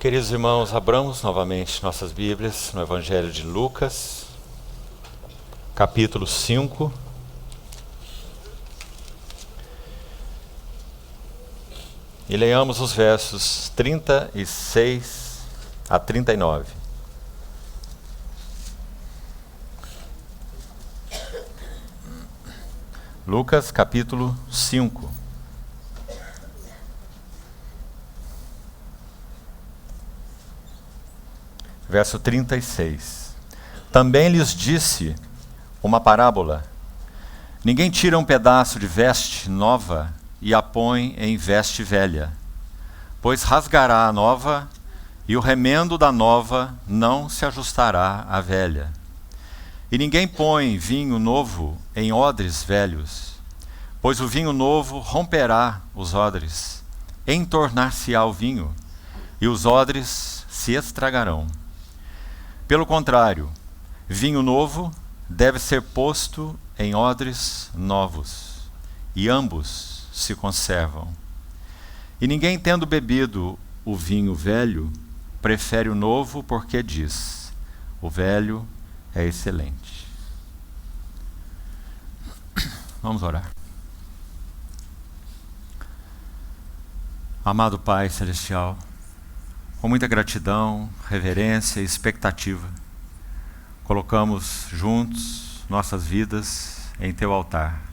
Queridos irmãos, abramos novamente nossas Bíblias no Evangelho de Lucas, capítulo 5. E leiamos os versos 36 a 39. Lucas, capítulo 5. Verso 36. Também lhes disse uma parábola: ninguém tira um pedaço de veste nova e a põe em veste velha, pois rasgará a nova, e o remendo da nova não se ajustará à velha. E ninguém põe vinho novo em odres velhos, pois o vinho novo romperá os odres, entornar-se-á o vinho, e os odres se estragarão. Pelo contrário, vinho novo deve ser posto em odres novos, e ambos se conservam. E ninguém, tendo bebido o vinho velho, prefere o novo, porque diz: o velho é excelente. Vamos orar. Amado Pai Celestial, com muita gratidão, reverência e expectativa, colocamos juntos nossas vidas em Teu altar.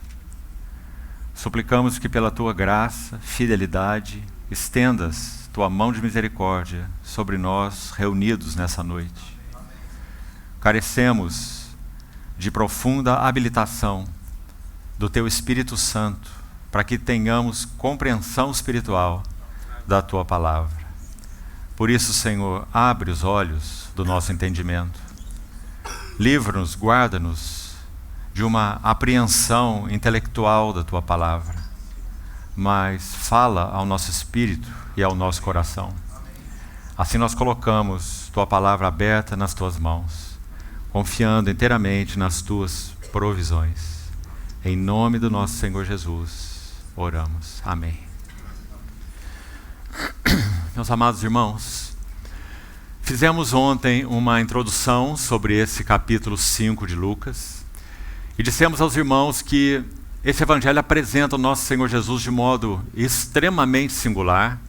Suplicamos que pela Tua graça, fidelidade, estendas Tua mão de misericórdia sobre nós reunidos nessa noite. Carecemos de profunda habilitação do Teu Espírito Santo para que tenhamos compreensão espiritual da Tua palavra. Por isso, Senhor, abre os olhos do nosso entendimento. Livra-nos, guarda-nos de uma apreensão intelectual da Tua palavra, mas fala ao nosso espírito e ao nosso coração. Assim nós colocamos Tua palavra aberta nas Tuas mãos, confiando inteiramente nas Tuas provisões. Em nome do nosso Senhor Jesus, oramos. Amém. Meus amados irmãos, fizemos ontem uma introdução sobre esse capítulo 5 de Lucas e dissemos aos irmãos que esse evangelho apresenta o nosso Senhor Jesus de modo extremamente singular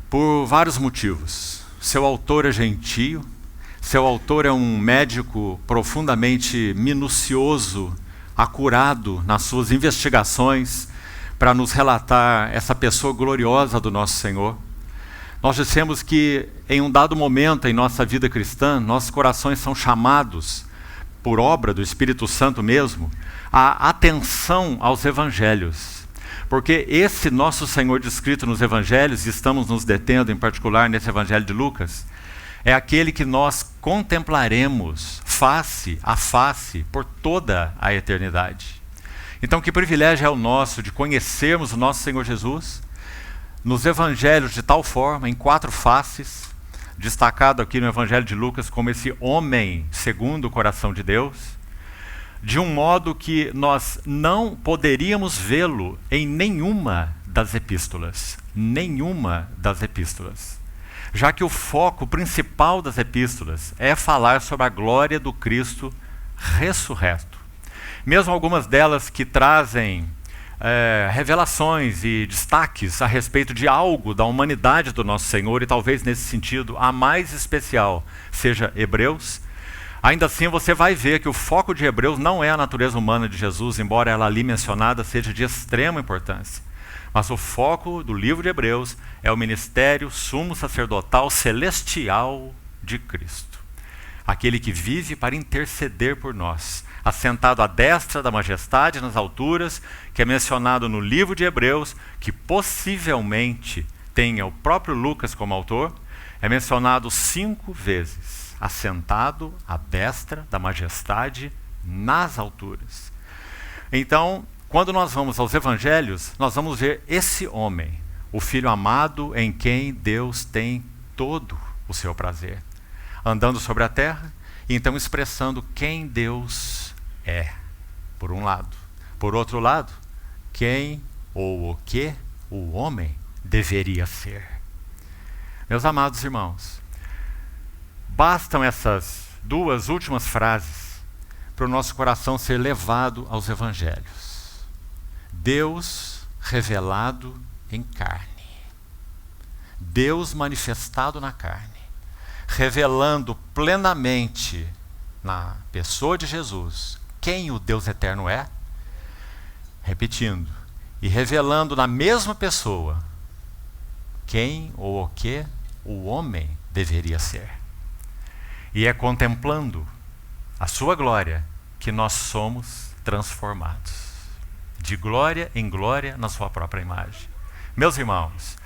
por vários motivos. Seu autor é gentio, seu autor é um médico profundamente minucioso, acurado nas suas investigações para nos relatar essa pessoa gloriosa do nosso Senhor. Nós dissemos que em um dado momento em nossa vida cristã, nossos corações são chamados, por obra do Espírito Santo mesmo, à atenção aos evangelhos. Porque esse nosso Senhor descrito nos evangelhos, e estamos nos detendo em particular nesse evangelho de Lucas, é aquele que nós contemplaremos face a face por toda a eternidade. Então, que privilégio é o nosso de conhecermos o nosso Senhor Jesus nos evangelhos de tal forma, em 4 faces, destacado aqui no evangelho de Lucas como esse homem segundo o coração de Deus, de um modo que nós não poderíamos vê-lo em nenhuma das epístolas, já que o foco principal das epístolas é falar sobre a glória do Cristo ressurreto. Mesmo algumas delas que trazem revelações e destaques a respeito de algo da humanidade do nosso Senhor, e talvez nesse sentido a mais especial seja Hebreus, ainda assim você vai ver que o foco de Hebreus não é a natureza humana de Jesus, embora ela ali mencionada seja de extrema importância. Mas o foco do livro de Hebreus é o ministério sumo sacerdotal celestial de Cristo, aquele que vive para interceder por nós, assentado à destra da majestade nas alturas, que é mencionado no livro de Hebreus, que possivelmente tenha o próprio Lucas como autor, é mencionado 5 vezes, assentado à destra da majestade nas alturas. Então, quando nós vamos aos evangelhos, nós vamos ver esse homem, o Filho amado em quem Deus tem todo o seu prazer, andando sobre a terra, e então expressando quem Deus é, por um lado. Por outro lado, quem ou o que o homem deveria ser. Meus amados irmãos, bastam essas duas últimas frases para o nosso coração ser levado aos evangelhos. Deus revelado em carne. Deus manifestado na carne. Revelando plenamente na pessoa de Jesus quem o Deus eterno é. Repetindo. E revelando na mesma pessoa quem ou o que o homem deveria ser. E é contemplando a sua glória que nós somos transformados. De glória em glória na sua própria imagem. Meus irmãos,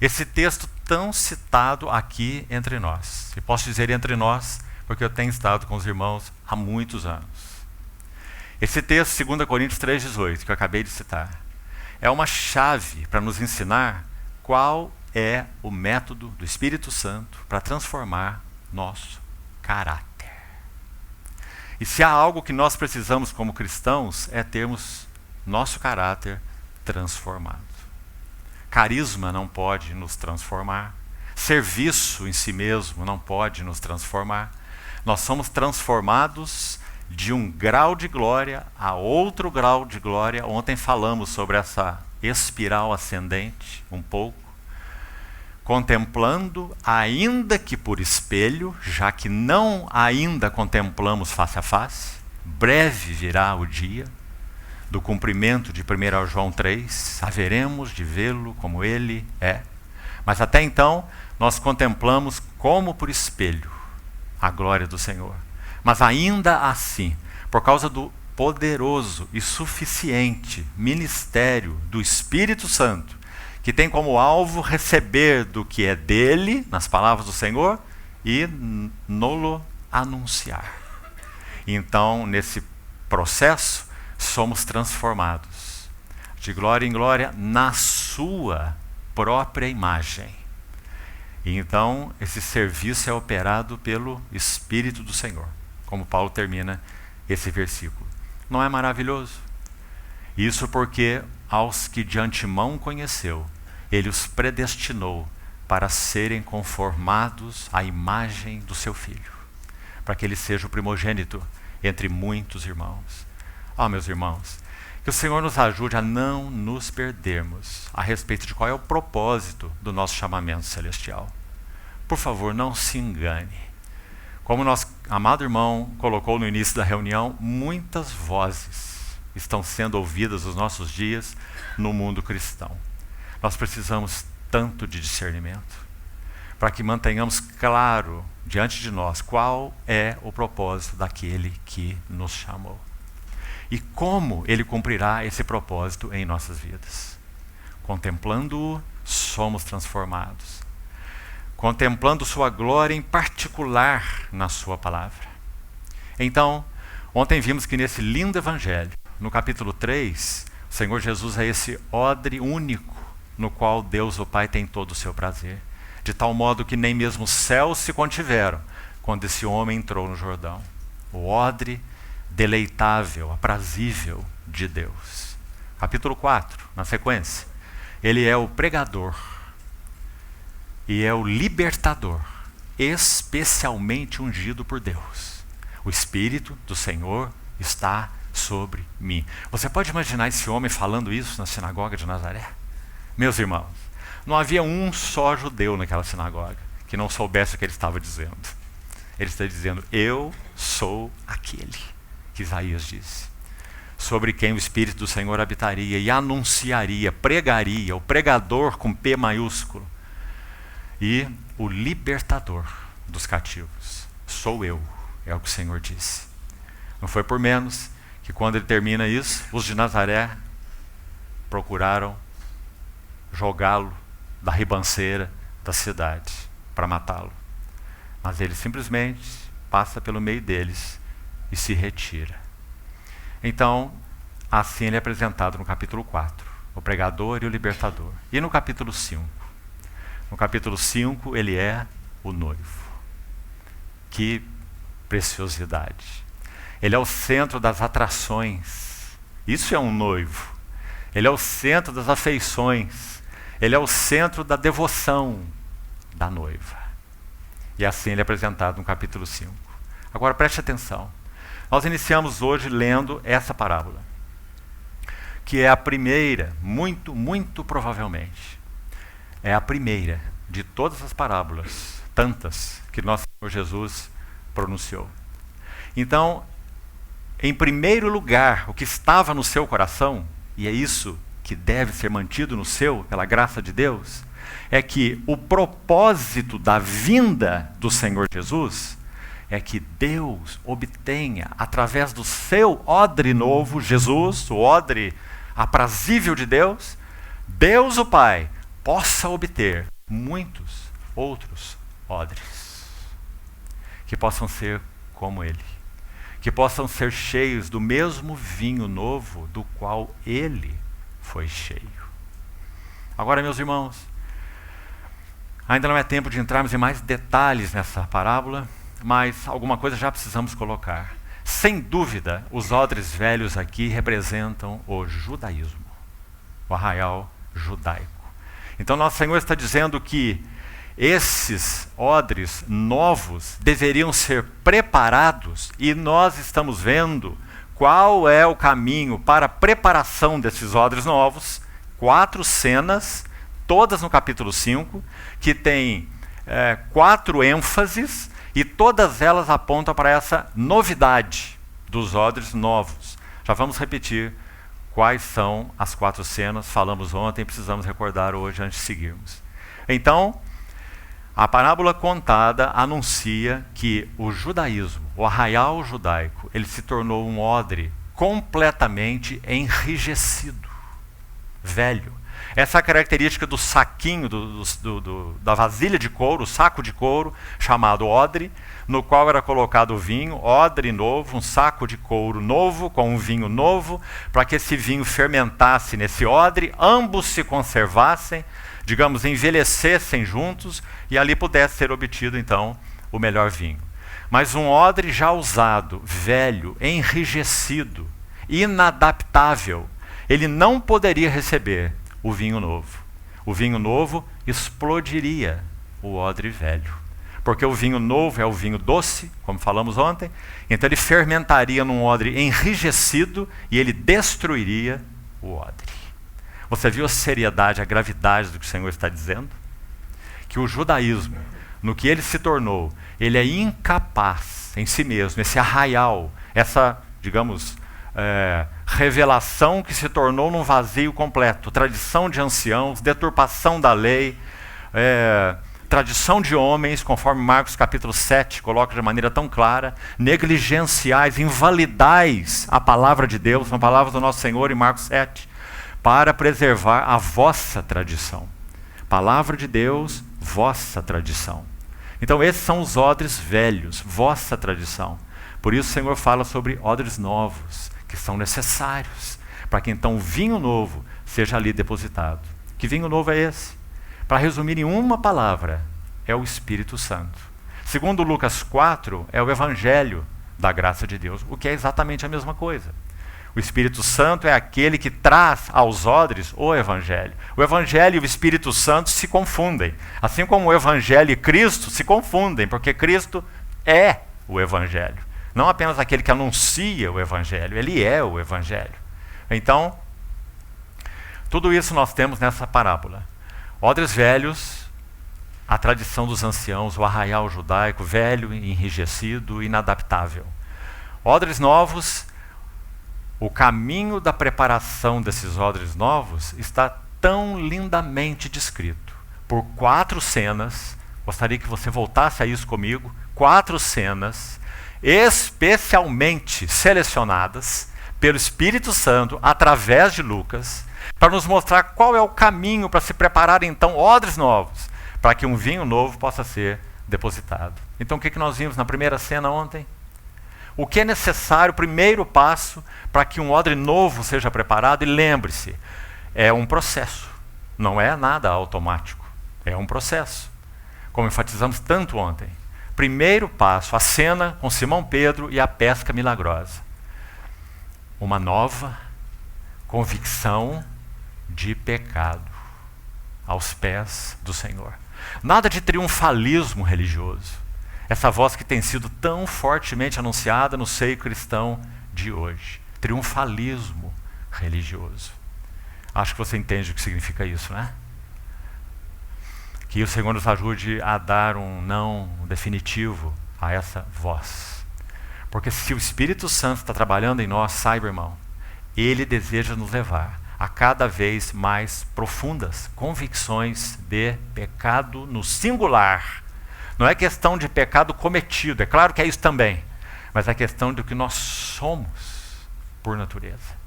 esse texto tão citado aqui entre nós, e posso dizer entre nós, porque eu tenho estado com os irmãos há muitos anos. Esse texto, 2 Coríntios 3,18, que eu acabei de citar, é uma chave para nos ensinar qual é o método do Espírito Santo para transformar nosso caráter. E se há algo que nós precisamos como cristãos, é termos nosso caráter transformado. Carisma não pode nos transformar. Serviço em si mesmo não pode nos transformar. Nós somos transformados de um grau de glória a outro grau de glória. Ontem falamos sobre essa espiral ascendente um pouco. Contemplando, ainda que por espelho, já que não ainda contemplamos face a face, breve virá o dia do cumprimento de 1 João 3, haveremos de vê-lo como ele é. Mas até então, nós contemplamos como por espelho a glória do Senhor. Mas ainda assim, por causa do poderoso e suficiente ministério do Espírito Santo, que tem como alvo receber do que é dele, nas palavras do Senhor, e nolo anunciar. Então, nesse processo, somos transformados de glória em glória na sua própria imagem. E então, esse serviço é operado pelo Espírito do Senhor, como Paulo termina esse versículo. Não é maravilhoso? Isso porque aos que de antemão conheceu, ele os predestinou para serem conformados à imagem do seu Filho, para que ele seja o primogênito entre muitos irmãos. Meus irmãos, que o Senhor nos ajude a não nos perdermos a respeito de qual é o propósito do nosso chamamento celestial. Por favor, não se engane. Como nosso amado irmão colocou no início da reunião, muitas vozes estão sendo ouvidas nos nossos dias no mundo cristão. Nós precisamos tanto de discernimento para que mantenhamos claro diante de nós qual é o propósito daquele que nos chamou. E como ele cumprirá esse propósito em nossas vidas. Contemplando-o, somos transformados. Contemplando sua glória em particular na sua palavra. Então, ontem vimos que nesse lindo evangelho, no capítulo 3, o Senhor Jesus é esse odre único no qual Deus o Pai tem todo o seu prazer. De tal modo que nem mesmo os céus se contiveram quando esse homem entrou no Jordão. O odre deleitável, aprazível de Deus. Capítulo 4, na sequência. Ele é o pregador e é o libertador, especialmente ungido por Deus. O Espírito do Senhor está sobre mim. Você pode imaginar esse homem falando isso na sinagoga de Nazaré? Meus irmãos, não havia um só judeu naquela sinagoga que não soubesse o que ele estava dizendo. Ele está dizendo, eu sou aquele que Isaías disse, sobre quem o Espírito do Senhor habitaria e anunciaria, pregaria, o pregador com P maiúsculo, e o libertador dos cativos. Sou eu, é o que o Senhor disse. Não foi por menos que quando ele termina isso, os de Nazaré procuraram jogá-lo da ribanceira da cidade para matá-lo. Mas ele simplesmente passa pelo meio deles e se retira. Então, assim ele é apresentado no capítulo 4, o pregador e o libertador. E no capítulo 5? No capítulo 5 ele é o noivo. Que preciosidade! Ele é o centro das atrações. Isso é um noivo. Ele é o centro das afeições. Ele é o centro da devoção. da noiva. E assim ele é apresentado no capítulo 5. Agora preste atenção. Nós iniciamos hoje lendo essa parábola, que é a primeira, muito provavelmente, é a primeira de todas as parábolas, tantas, que nosso Senhor Jesus pronunciou. Então, em primeiro lugar, o que estava no seu coração, e é isso que deve ser mantido no seu, pela graça de Deus, é que o propósito da vinda do Senhor Jesus é que Deus obtenha, através do seu odre novo, Jesus, o odre aprazível de Deus, Deus o Pai possa obter muitos outros odres, que possam ser como Ele, que possam ser cheios do mesmo vinho novo do qual Ele foi cheio. Agora, meus irmãos, ainda não é tempo de entrarmos em mais detalhes nessa parábola, mas alguma coisa já precisamos colocar. Sem dúvida, os odres velhos aqui representam o judaísmo, o arraial judaico. Então, nosso Senhor está dizendo que esses odres novos deveriam ser preparados, e nós estamos vendo qual é o caminho para a preparação desses odres novos. 4 cenas, todas no capítulo 5, que tem 4 ênfases, e todas elas apontam para essa novidade dos odres novos. Já vamos repetir quais são as 4 cenas, falamos ontem, precisamos recordar hoje antes de seguirmos. Então, a parábola contada anuncia que o judaísmo, o arraial judaico, ele se tornou um odre completamente enrijecido, velho. Essa é a característica do saquinho, da vasilha de couro, o saco de couro, chamado odre, no qual era colocado o vinho, odre novo, um saco de couro novo, com um vinho novo, para que esse vinho fermentasse nesse odre, ambos se conservassem, digamos, envelhecessem juntos, e ali pudesse ser obtido, então, o melhor vinho. Mas um odre já usado, velho, enrijecido, inadaptável, ele não poderia receber o vinho novo. O vinho novo explodiria o odre velho. Porque o vinho novo é o vinho doce, como falamos ontem, então ele fermentaria num odre enrijecido e ele destruiria o odre. Você viu a seriedade, a gravidade do que o Senhor está dizendo? Que o judaísmo, no que ele se tornou, ele é incapaz em si mesmo, esse arraial, essa, digamos, revelação que se tornou num vazio completo, tradição de anciãos, deturpação da lei, tradição de homens, conforme Marcos capítulo 7 coloca de maneira tão clara, negligenciais, invalidais a palavra de Deus, são palavras do nosso Senhor em Marcos 7, para preservar a vossa tradição. Palavra de Deus, vossa tradição. Então esses são os odres velhos, vossa tradição. Por isso o Senhor fala sobre odres novos, que são necessários, para que então o vinho novo seja ali depositado. Que vinho novo é esse? Para resumir em uma palavra, é o Espírito Santo. Segundo Lucas 4, é o Evangelho da graça de Deus, o que é exatamente a mesma coisa. O Espírito Santo é aquele que traz aos odres o Evangelho. O Evangelho e o Espírito Santo se confundem. Assim como o Evangelho e Cristo se confundem, porque Cristo é o Evangelho. Não apenas aquele que anuncia o Evangelho, ele é o Evangelho. Então, tudo isso nós temos nessa parábola. Odres velhos, a tradição dos anciãos, o arraial judaico, velho, enrijecido, inadaptável. Odres novos, o caminho da preparação desses odres novos está tão lindamente descrito por 4 cenas. Gostaria que você voltasse a isso comigo. 4 cenas especialmente selecionadas pelo Espírito Santo através de Lucas, para nos mostrar qual é o caminho para se preparar então odres novos, para que um vinho novo possa ser depositado. Então o que nós vimos na primeira cena ontem? O que é necessário, o primeiro passo para que um odre novo seja preparado? E lembre-se, é um processo, não é nada automático, é um processo, como enfatizamos tanto ontem. Primeiro passo, a cena com Simão Pedro e a pesca milagrosa. Uma nova convicção de pecado aos pés do Senhor. Nada de triunfalismo religioso. Essa voz que tem sido tão fortemente anunciada no seio cristão de hoje. Triunfalismo religioso. Acho que você entende o que significa isso, né? Que o Senhor nos ajude a dar um não definitivo a essa voz. Porque se o Espírito Santo está trabalhando em nós, saiba, irmão, Ele deseja nos levar a cada vez mais profundas convicções de pecado no singular. Não é questão de pecado cometido, é claro que é isso também, mas é questão do que nós somos por natureza.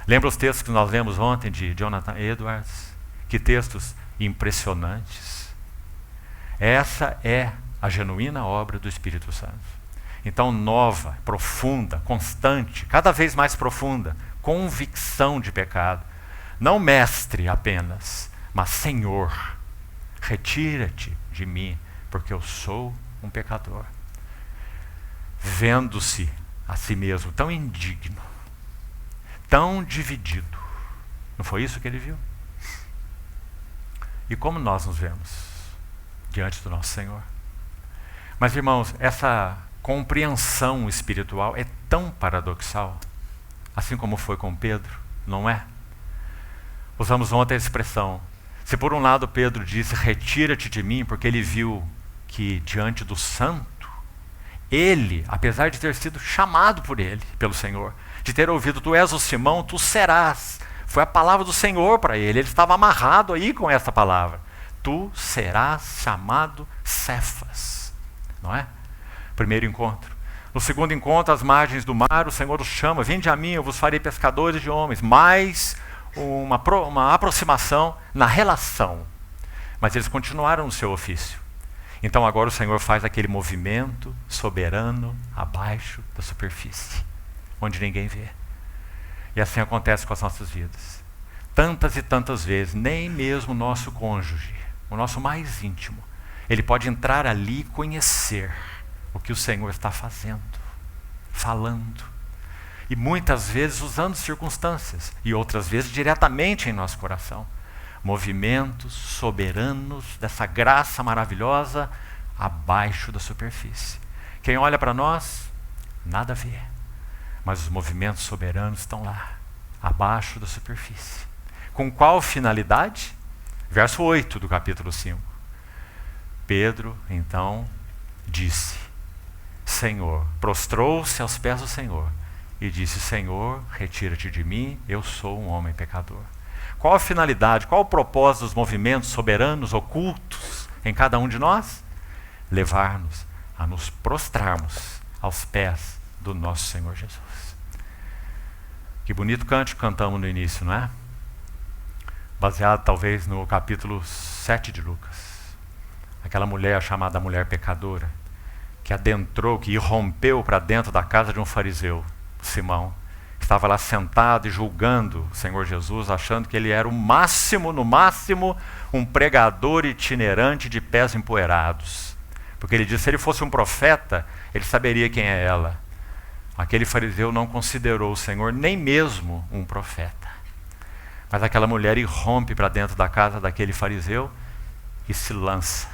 Lembra os textos que nós lemos ontem de Jonathan Edwards? Que textos impressionantes. Essa é a genuína obra do Espírito Santo. Então, nova, profunda, constante, cada vez mais profunda, convicção de pecado. Não mestre apenas, mas Senhor, retira-te de mim, porque eu sou um pecador. Vendo-se a si mesmo tão indigno, tão dividido. Não foi isso que ele viu? E como nós nos vemos diante do nosso Senhor? Mas, irmãos, essa compreensão espiritual é tão paradoxal, assim como foi com Pedro, não é? Usamos ontem a expressão, se por um lado Pedro disse, retira-te de mim, porque ele viu que diante do santo, ele, apesar de ter sido chamado por ele, pelo Senhor, de ter ouvido, tu és o Simão, tu serás, foi a palavra do Senhor para ele, ele estava amarrado aí com essa palavra, tu serás chamado Cefas, não é? Primeiro encontro. No segundo encontro, às margens do mar, o Senhor os chama, vinde a mim, eu vos farei pescadores de homens. Mais uma aproximação na relação. Mas eles continuaram no seu ofício. Então agora o Senhor faz aquele movimento soberano abaixo da superfície, onde ninguém vê. E assim acontece com as nossas vidas. Tantas e tantas vezes, nem mesmo o nosso cônjuge, o nosso mais íntimo, ele pode entrar ali e conhecer o que o Senhor está fazendo, falando. E muitas vezes usando circunstâncias, e outras vezes diretamente em nosso coração. Movimentos soberanos dessa graça maravilhosa abaixo da superfície. Quem olha para nós, nada vê. Mas os movimentos soberanos estão lá, abaixo da superfície. Com qual finalidade? Verso 8 do capítulo 5. Pedro, então, disse, Senhor, prostrou-se aos pés do Senhor e disse, Senhor, retira-te de mim, eu sou um homem pecador. Qual a finalidade, qual o propósito dos movimentos soberanos, ocultos em cada um de nós? Levar-nos a nos prostrarmos aos pés do nosso Senhor Jesus. Que bonito cântico cantamos no início, não é? Baseado talvez no capítulo 7 de Lucas. Aquela mulher chamada mulher pecadora, que adentrou, que irrompeu para dentro da casa de um fariseu, Simão, que estava lá sentado e julgando o Senhor Jesus, achando que ele era o máximo, no máximo, um pregador itinerante de pés empoeirados. Porque ele disse, se ele fosse um profeta, ele saberia quem é ela. Aquele fariseu não considerou o Senhor nem mesmo um profeta. Mas aquela mulher irrompe para dentro da casa daquele fariseu e se lança.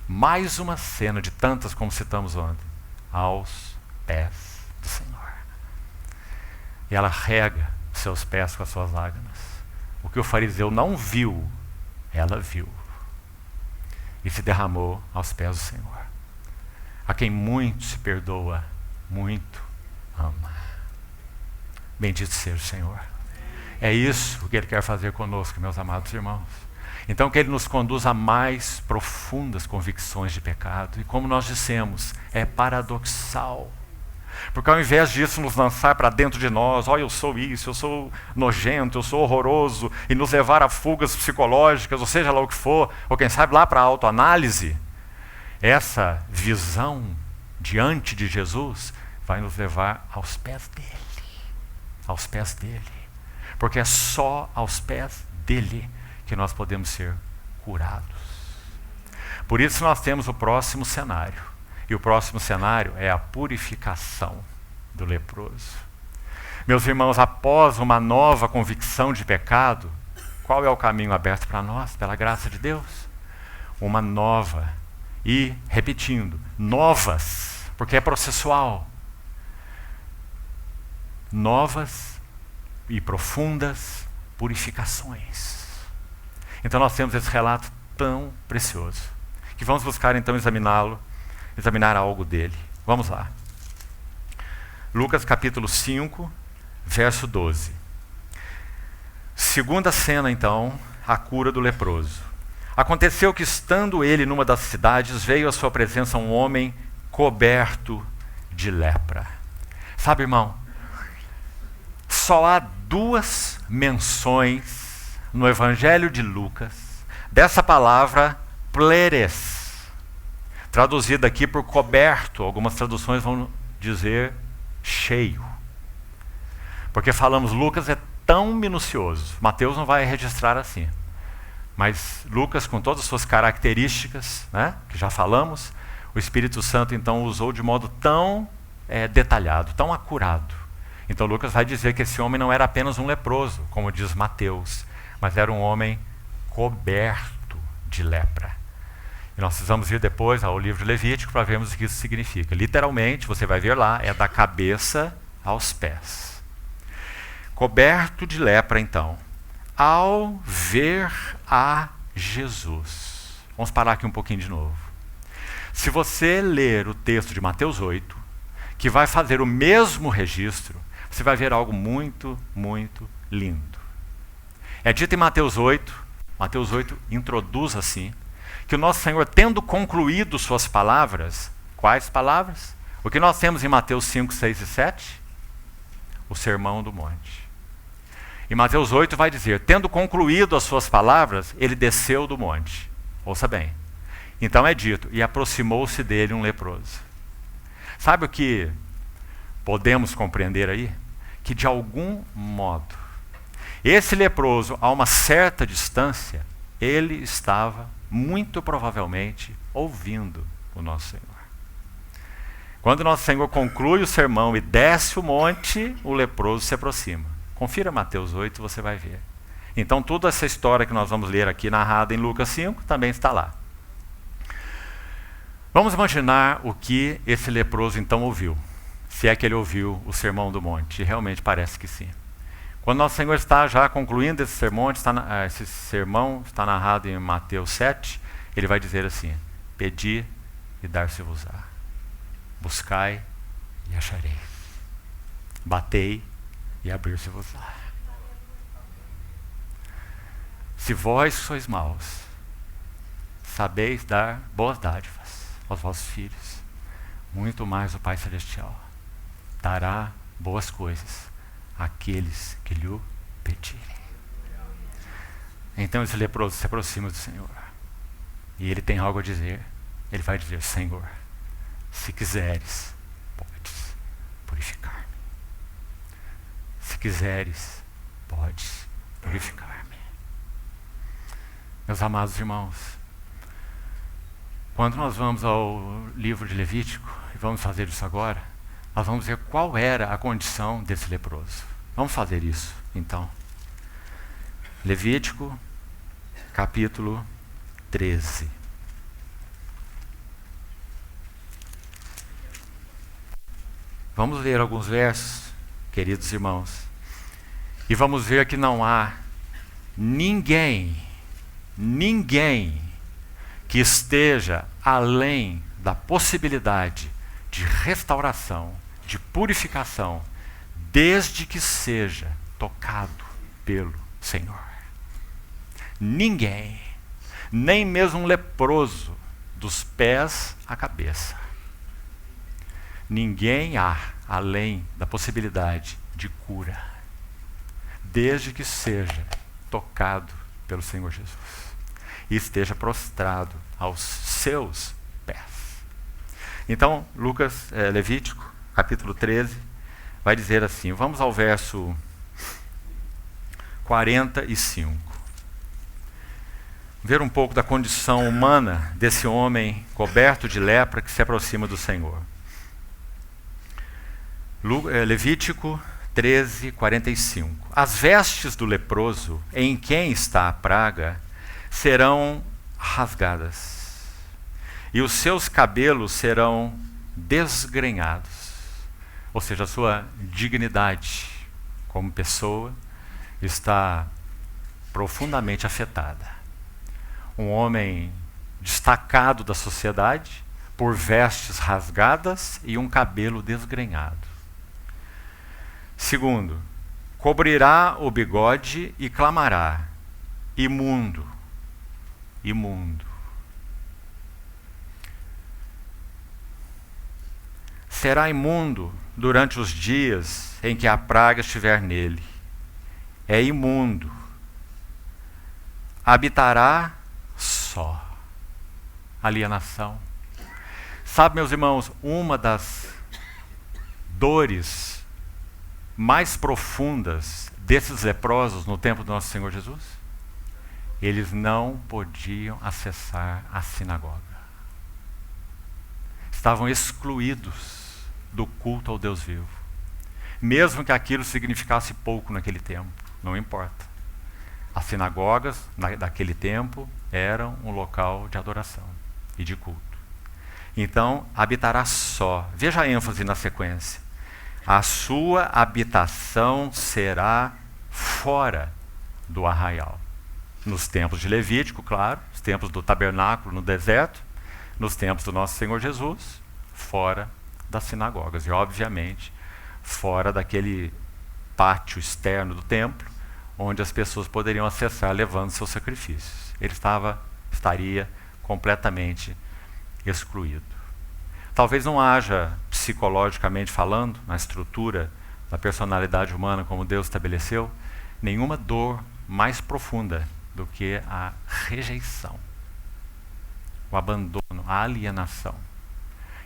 Mais uma cena de tantas como citamos ontem, aos pés do Senhor. E ela rega seus pés com as suas lágrimas. O que o fariseu não viu, ela viu. E se derramou aos pés do Senhor. A quem muito se perdoa, muito ama. Bendito seja o Senhor. É isso que Ele quer fazer conosco, meus amados irmãos. Então que Ele nos conduza a mais profundas convicções de pecado. E como nós dissemos, é paradoxal. Porque ao invés disso nos lançar para dentro de nós, eu sou isso, eu sou nojento, eu sou horroroso, e nos levar a fugas psicológicas, ou seja lá o que for, ou quem sabe lá para a autoanálise, essa visão diante de Jesus vai nos levar aos pés dele. Aos pés dele. Porque é só aos pés dele que nós podemos ser curados. Por isso nós temos o próximo cenário. E o próximo cenário é a purificação do leproso. Meus irmãos, após uma nova convicção de pecado, qual é o caminho aberto para nós, pela graça de Deus? uma nova. E, repetindo, novas, porque é processual. Novas e profundas purificações. Então nós temos esse relato tão precioso, que vamos buscar então examinar algo dele. Vamos lá. Lucas capítulo 5, verso 12. Segunda cena então, a cura do leproso. Aconteceu que, estando ele numa das cidades, veio à sua presença um homem coberto de lepra. Sabe, irmão, só há 2 menções no Evangelho de Lucas dessa palavra pleres, traduzida aqui por coberto. Algumas traduções vão dizer cheio. Porque falamos, Lucas é tão minucioso. Mateus não vai registrar assim. Mas Lucas, com todas as suas características, né, que já falamos, o Espírito Santo então usou de modo tão detalhado, tão acurado. Então Lucas vai dizer que esse homem não era apenas um leproso, como diz Mateus, mas era um homem coberto de lepra. E nós precisamos ir depois ao livro de Levítico para vermos o que isso significa. Literalmente, você vai ver lá, é da cabeça aos pés. Coberto de lepra, então, ao ver a Jesus. Vamos parar aqui um pouquinho de novo. Se você ler o texto de Mateus 8, que vai fazer o mesmo registro, você vai ver algo muito, muito lindo. É dito em Mateus 8 introduz assim, que o nosso Senhor, tendo concluído suas palavras, quais palavras? O que nós temos em Mateus 5, 6 e 7? O Sermão do Monte. E Mateus 8 vai dizer, tendo concluído as suas palavras, ele desceu do monte. Ouça bem. Então é dito, e aproximou-se dele um leproso. Sabe o que podemos compreender aí? Que de algum modo, esse leproso, a uma certa distância, ele estava muito provavelmente ouvindo o nosso Senhor. Quando o nosso Senhor conclui o sermão e desce o monte, o leproso se aproxima. Confira Mateus 8, você vai ver. Então toda essa história que nós vamos ler aqui, narrada em Lucas 5, também está lá. Vamos imaginar o que esse leproso então ouviu. Se é que ele ouviu o Sermão do Monte. E realmente parece que sim. Quando nosso Senhor está já concluindo esse sermão, esse sermão está narrado em Mateus 7, ele vai dizer assim, pedi e dar-se-vos-á. Buscai e achareis. Batei e abrir-se-vos-á. Se vós sois maus, sabeis dar boas dádivas aos vossos filhos, muito mais o Pai Celestial dará boas coisas àqueles que lhe pedirem. Então esse leproso se aproxima do Senhor e ele tem algo a dizer. Ele vai dizer, Senhor, se quiseres, podes purificar-me. Se quiseres, podes purificar-me. Meus amados irmãos, quando nós vamos ao livro de Levítico, e vamos fazer isso agora, nós vamos ver qual era a condição desse leproso. Vamos fazer isso, então. Levítico, capítulo 13. Vamos ler alguns versos, queridos irmãos, e vamos ver que não há ninguém que esteja além da possibilidade de restauração, de purificação, desde que seja tocado pelo Senhor. Ninguém, nem mesmo um leproso, dos pés à cabeça. Ninguém há além da possibilidade de cura, desde que seja tocado pelo Senhor Jesus e esteja prostrado aos seus pés. Então, Levítico, capítulo 13, vai dizer assim, vamos ao verso 45. Ver um pouco da condição humana desse homem coberto de lepra que se aproxima do Senhor. Levítico 13, 45. As vestes do leproso em quem está a praga serão rasgadas, e os seus cabelos serão desgrenhados. Ou seja, a sua dignidade como pessoa está profundamente afetada. Um homem destacado da sociedade por vestes rasgadas e um cabelo desgrenhado. Segundo, cobrirá o bigode e clamará: imundo, imundo. Será imundo durante os dias em que a praga estiver nele. É imundo. Habitará só. Alienação. Sabe, meus irmãos, uma das dores mais profundas desses leprosos no tempo do nosso Senhor Jesus? Eles não podiam acessar a sinagoga. Estavam excluídos do culto ao Deus vivo. Mesmo que aquilo significasse pouco naquele tempo, não importa. As sinagogas daquele tempo eram um local de adoração e de culto. Então, habitará só. Veja a ênfase na sequência. A sua habitação será fora do arraial. Nos tempos de Levítico, claro, os tempos do tabernáculo no deserto, nos tempos do nosso Senhor Jesus, fora das sinagogas. E, obviamente, fora daquele pátio externo do templo, onde as pessoas poderiam acessar levando seus sacrifícios. Ele estaria completamente excluído. Talvez não haja, psicologicamente falando, na estrutura da personalidade humana como Deus estabeleceu, nenhuma dor mais profunda do que a rejeição, o abandono, a alienação.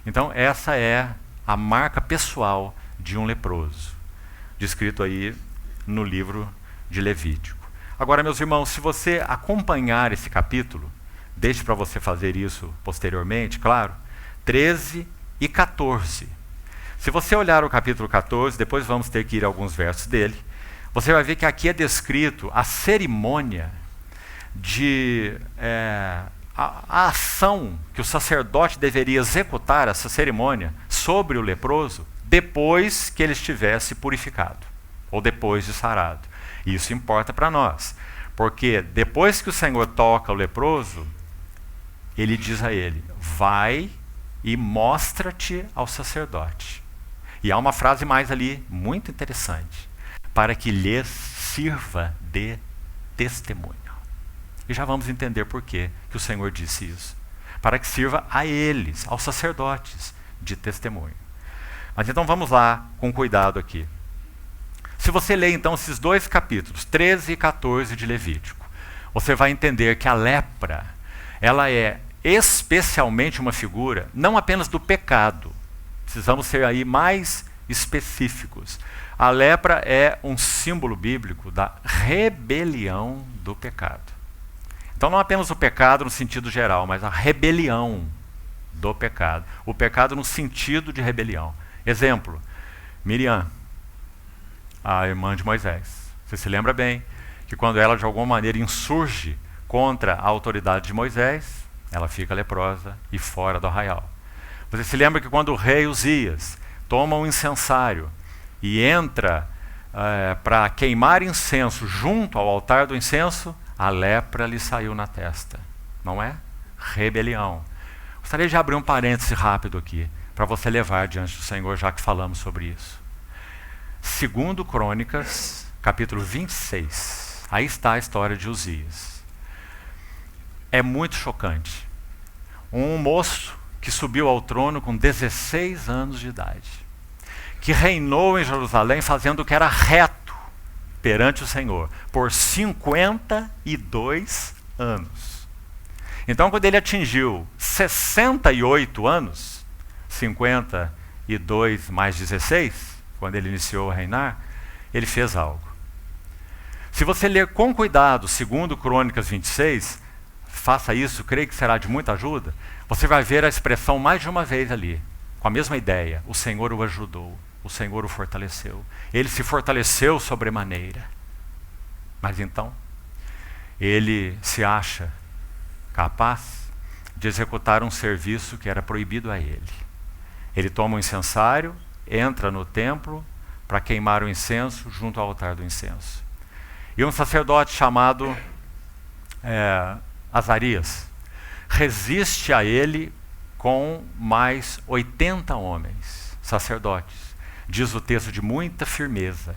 Então essa é a marca pessoal de um leproso, descrito aí no livro de Levítico. Agora, meus irmãos, se você acompanhar esse capítulo, deixe para você fazer isso posteriormente, claro, 13 e 14. Se você olhar o capítulo 14, depois vamos ter que ir a alguns versos dele, você vai ver que aqui é descrito a cerimônia de a ação que o sacerdote deveria executar, essa cerimônia, sobre o leproso, depois que ele estivesse purificado, ou depois de sarado. Isso importa para nós, porque depois que o Senhor toca o leproso, ele diz a ele: vai e mostra-te ao sacerdote. E há uma frase mais ali, muito interessante: para que lhes sirva de testemunho. E já vamos entender por que o Senhor disse isso. Para que sirva a eles, aos sacerdotes, de testemunho. Mas então vamos lá, com cuidado aqui. Se você ler então esses dois capítulos, 13 e 14 de Levítico, você vai entender que a lepra, ela é especialmente uma figura, não apenas do pecado. Precisamos ser aí mais específicos. A lepra é um símbolo bíblico da rebelião do pecado. Então não apenas o pecado no sentido geral, mas a rebelião do pecado. O pecado no sentido de rebelião. Exemplo, Miriam, a irmã de Moisés. Você se lembra bem que quando ela de alguma maneira insurge contra a autoridade de Moisés, ela fica leprosa e fora do arraial. Você se lembra que quando o rei Uzias toma um incensário e entra para queimar incenso junto ao altar do incenso, a lepra lhe saiu na testa. Não é? Rebelião. Gostaria de abrir um parêntese rápido aqui, para você levar diante do Senhor, já que falamos sobre isso. 2 Crônicas, capítulo 26. Aí está a história de Uzias. É muito chocante. Um moço que subiu ao trono com 16 anos de idade, que reinou em Jerusalém fazendo o que era reto perante o Senhor, por 52 anos. Então, quando ele atingiu 68 anos, 52 mais 16, quando ele iniciou a reinar, ele fez algo. Se você ler com cuidado 2 Crônicas 26, faça isso, creio que será de muita ajuda, você vai ver a expressão mais de uma vez ali, com a mesma ideia: o Senhor o ajudou, o Senhor o fortaleceu. Ele se fortaleceu sobremaneira. Mas então, ele se acha capaz de executar um serviço que era proibido a ele. Ele toma um incensário, entra no templo para queimar o incenso junto ao altar do incenso. E um sacerdote chamado Azarias resiste a ele com mais 80 homens, sacerdotes. Diz o texto de muita firmeza.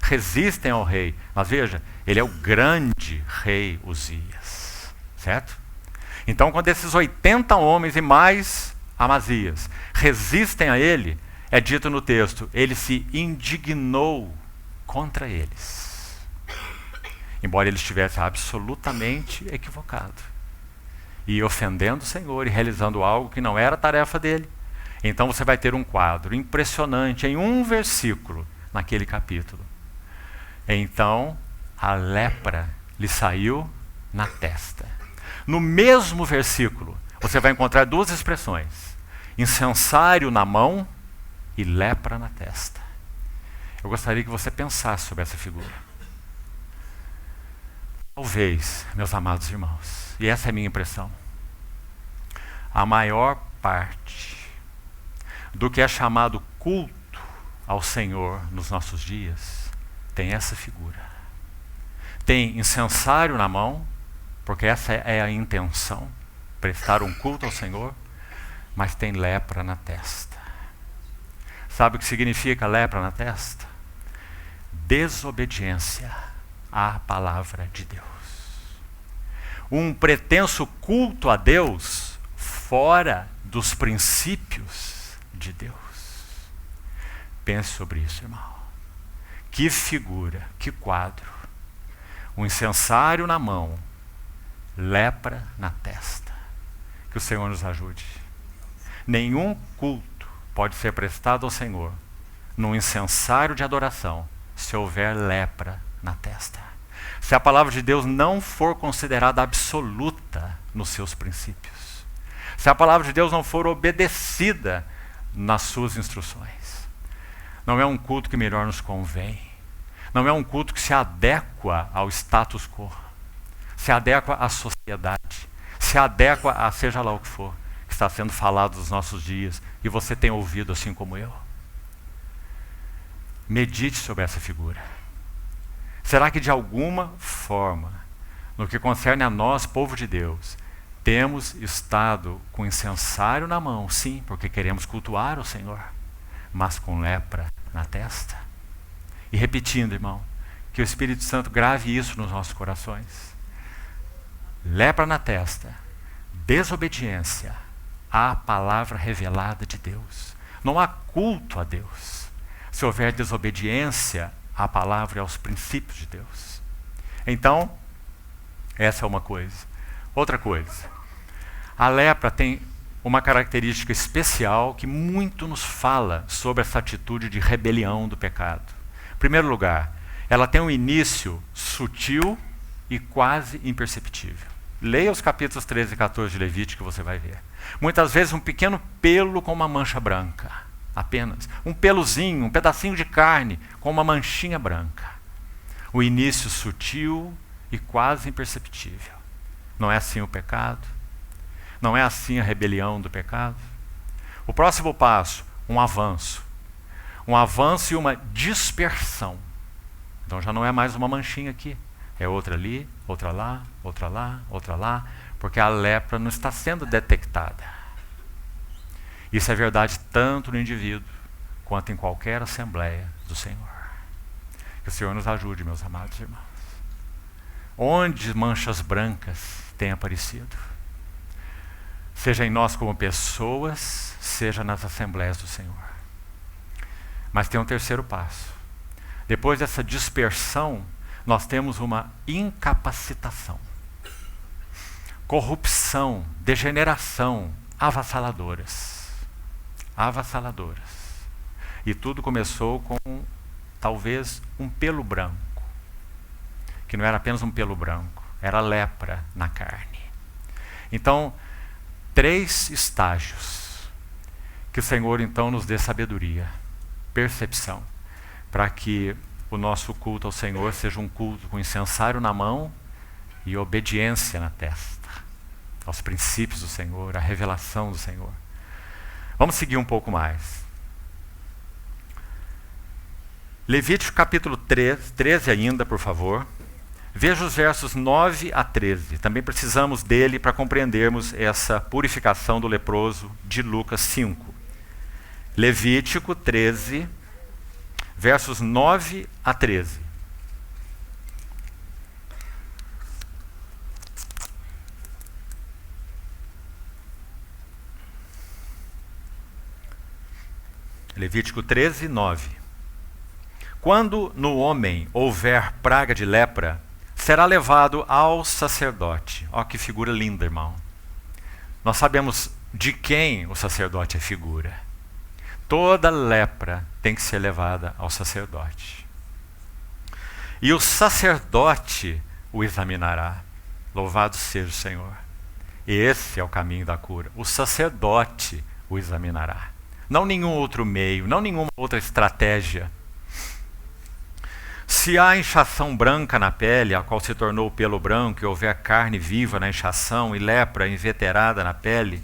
Resistem ao rei. Mas veja, ele é o grande rei Uzias. Certo? Então, quando esses 80 homens e mais Amazias resistem a ele, é dito no texto, ele se indignou contra eles. Embora ele estivesse absolutamente equivocado. E ofendendo o Senhor e realizando algo que não era tarefa dele. Então você vai ter um quadro impressionante em um versículo naquele capítulo. Então a lepra lhe saiu na testa. No mesmo versículo, você vai encontrar duas expressões: incensário na mão e lepra na testa. Eu gostaria que você pensasse sobre essa figura. Talvez, meus amados irmãos, e essa é a minha impressão, a maior parte do que é chamado culto ao Senhor nos nossos dias tem essa figura. Tem incensário na mão, porque essa é a intenção, prestar um culto ao Senhor, mas tem lepra na testa. Sabe o que significa lepra na testa? Desobediência à palavra de Deus. Um pretenso culto a Deus fora dos princípios de Deus. Pense sobre isso, irmão. Que figura, que quadro. Um incensário na mão, lepra na testa. Que o Senhor nos ajude. Nenhum culto pode ser prestado ao Senhor num incensário de adoração se houver lepra na testa. Se a palavra de Deus não for considerada absoluta nos seus princípios. Se a palavra de Deus não for obedecida nas suas instruções. Não é um culto que melhor nos convém. Não é um culto que se adequa ao status quo. Se adequa à sociedade. Se adequa a seja lá o que for que está sendo falado nos nossos dias e você tem ouvido assim como eu. Medite sobre essa figura. Será que de alguma forma, no que concerne a nós, povo de Deus, temos estado com incensário na mão, sim, porque queremos cultuar o Senhor, mas com lepra na testa? E repetindo, irmão, que o Espírito Santo grave isso nos nossos corações. Lepra na testa, desobediência à palavra revelada de Deus. Não há culto a Deus se houver desobediência à palavra e aos princípios de Deus. Então, essa é uma coisa. Outra coisa, a lepra tem uma característica especial que muito nos fala sobre essa atitude de rebelião do pecado. Em primeiro lugar, ela tem um início sutil e quase imperceptível. Leia os capítulos 13 e 14 de Levítico que você vai ver. Muitas vezes um pequeno pelo com uma mancha branca. Apenas. Um peluzinho, um pedacinho de carne com uma manchinha branca. O início sutil e quase imperceptível. Não é assim o pecado? Não é assim a rebelião do pecado? O próximo passo, um avanço. Um avanço e uma dispersão. Então já não é mais uma manchinha aqui. É outra ali, outra lá, outra lá, outra lá. Porque a lepra não está sendo detectada. Isso é verdade tanto no indivíduo quanto em qualquer assembleia do Senhor. Que o Senhor nos ajude, meus amados irmãos. Onde manchas brancas têm aparecido, seja em nós como pessoas, seja nas assembleias do Senhor. Mas tem um terceiro passo. Depois dessa dispersão, nós temos uma incapacitação, corrupção, degeneração, avassaladoras. E tudo começou com talvez um pelo branco, que não era apenas um pelo branco, era lepra na carne. Então, 3 estágios que o Senhor então nos dê sabedoria, percepção, para que o nosso culto ao Senhor seja um culto com incensário na mão e obediência na testa. aos princípios do Senhor, à revelação do Senhor. Vamos seguir um pouco mais. Levítico capítulo 13 ainda, por favor. Veja os versos 9 a 13. Também precisamos dele para compreendermos essa purificação do leproso de Lucas 5. Levítico 13, versos 9 a 13. Levítico 13, 9. Quando no homem houver praga de lepra, será levado ao sacerdote. Ó, que figura linda, irmão. Nós sabemos de quem o sacerdote é figura. Toda lepra tem que ser levada ao sacerdote. E o sacerdote o examinará. Louvado seja o Senhor. Esse é o caminho da cura. O sacerdote o examinará. Não nenhum outro meio, não nenhuma outra estratégia. Se há inchação branca na pele, a qual se tornou pelo branco, e houver carne viva na inchação e lepra inveterada na pele,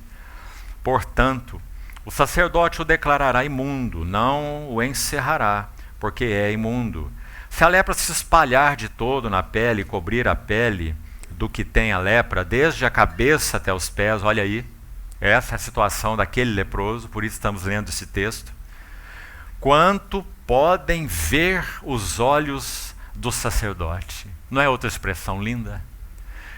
portanto, o sacerdote o declarará imundo, não o encerrará, porque é imundo. Se a lepra se espalhar de todo na pele e cobrir a pele do que tem a lepra, desde a cabeça até os pés, olha aí, essa é a situação daquele leproso, por isso estamos lendo esse texto. Quanto podem ver os olhos do sacerdote. Não é outra expressão linda?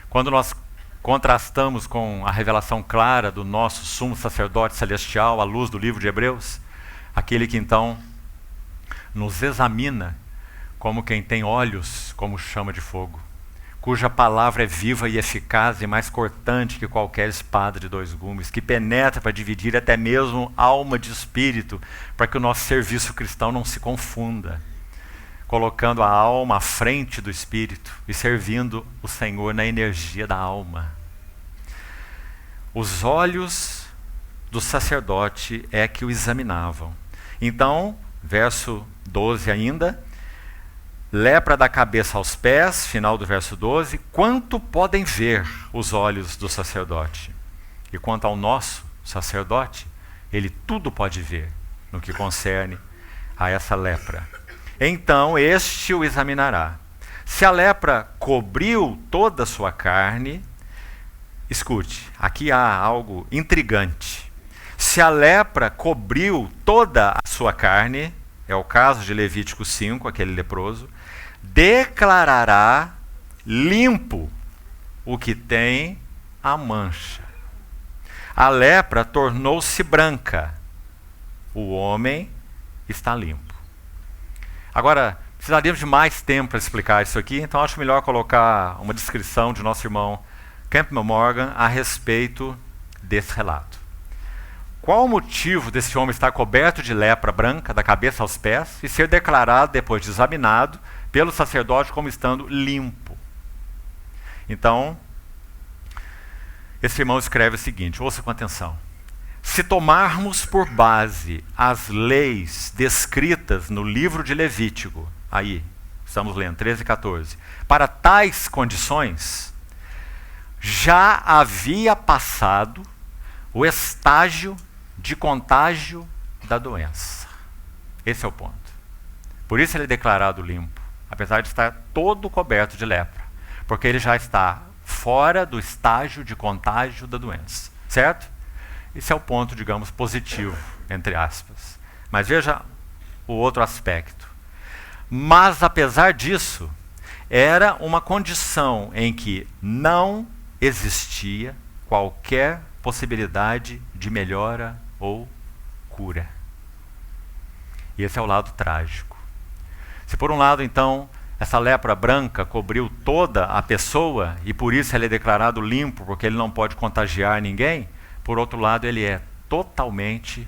Quando nós contrastamos com a revelação clara do nosso sumo sacerdote celestial, à luz do livro de Hebreus, aquele que então nos examina como quem tem olhos como chama de fogo, cuja palavra é viva e eficaz e mais cortante que qualquer espada de dois gumes, que penetra para dividir até mesmo alma de espírito, para que o nosso serviço cristão não se confunda, colocando a alma à frente do espírito e servindo o Senhor na energia da alma. Os olhos do sacerdote é que o examinavam. Então, verso 12 ainda, lepra da cabeça aos pés, final do verso 12, quanto podem ver os olhos do sacerdote? E quanto ao nosso sacerdote, ele tudo pode ver no que concerne a essa lepra. Então este o examinará. Se a lepra cobriu toda a sua carne, escute, aqui há algo intrigante. Se a lepra cobriu toda a sua carne, é o caso de Levítico 5, aquele leproso, declarará limpo o que tem a mancha. A lepra tornou-se branca. O homem está limpo. Agora, precisaríamos de mais tempo para explicar isso aqui, então acho melhor colocar uma descrição de nosso irmão Campbell Morgan a respeito desse relato. Qual o motivo desse homem estar coberto de lepra branca, da cabeça aos pés, e ser declarado, depois de examinado, pelo sacerdote como estando limpo? Então, esse irmão escreve o seguinte, ouça com atenção. Se tomarmos por base as leis descritas no livro de Levítico, aí, estamos lendo 13 e 14, para tais condições, já havia passado o estágio de contágio da doença. Esse é o ponto. Por isso ele é declarado limpo, apesar de estar todo coberto de lepra, porque ele já está fora do estágio de contágio da doença, certo? Esse é o ponto, digamos, positivo, entre aspas. Mas veja o outro aspecto. Mas, apesar disso, era uma condição em que não existia qualquer possibilidade de melhora ou cura. E esse é o lado trágico. Se por um lado, então, essa lepra branca cobriu toda a pessoa e por isso ele é declarado limpo, porque ele não pode contagiar ninguém, por outro lado, ele é totalmente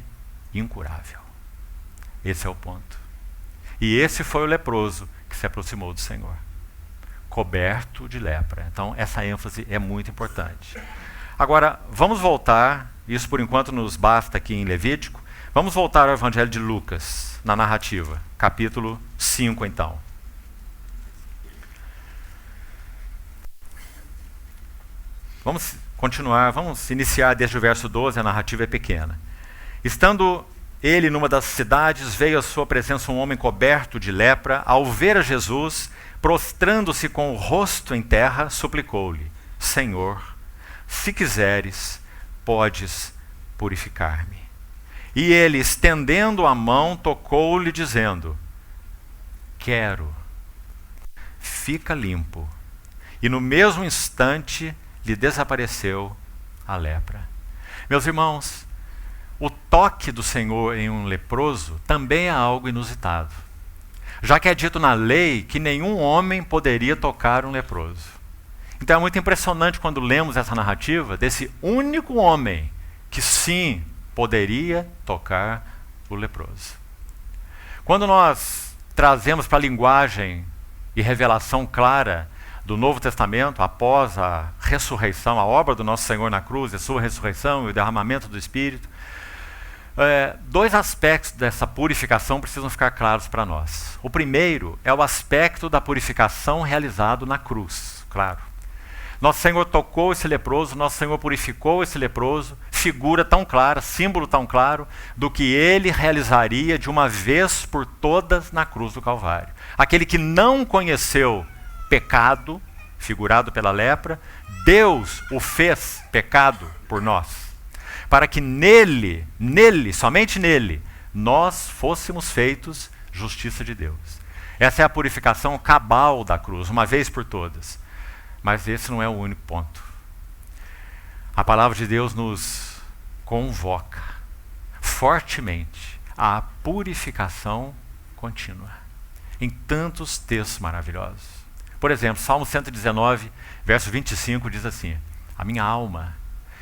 incurável. Esse é o ponto. E esse foi o leproso que se aproximou do Senhor, coberto de lepra. Então, essa ênfase é muito importante. Agora, vamos voltar, isso por enquanto nos basta aqui em Levítico, vamos voltar ao Evangelho de Lucas, na narrativa, capítulo 5, então. Vamos continuar, vamos iniciar desde o verso 12, a narrativa é pequena. Estando ele numa das cidades, veio à sua presença um homem coberto de lepra. Ao ver a Jesus, prostrando-se com o rosto em terra, suplicou-lhe: Senhor, se quiseres, podes purificar-me. E ele, estendendo a mão, tocou-lhe, dizendo: Quero, fica limpo. E no mesmo instante lhe desapareceu a lepra. Meus irmãos, o toque do Senhor em um leproso também é algo inusitado, já que é dito na lei que nenhum homem poderia tocar um leproso. Então é muito impressionante quando lemos essa narrativa desse único homem que sim poderia tocar o leproso. Quando nós trazemos para a linguagem e revelação clara do Novo Testamento, após a ressurreição, a obra do nosso Senhor na cruz, a sua ressurreição e o derramamento do Espírito, dois aspectos dessa purificação precisam ficar claros para nós. O primeiro é o aspecto da purificação realizado na cruz, claro. Nosso Senhor tocou esse leproso, nosso Senhor purificou esse leproso, figura tão clara, símbolo tão claro, do que ele realizaria de uma vez por todas na cruz do Calvário. Aquele que não conheceu pecado, figurado pela lepra, Deus o fez pecado por nós, para que nele, somente nele, nós fôssemos feitos justiça de Deus. Essa é a purificação cabal da cruz, uma vez por todas. Mas esse não é o único ponto. A palavra de Deus nos convoca fortemente à purificação contínua, em tantos textos maravilhosos. Por exemplo, Salmo 119, verso 25 diz assim: a minha alma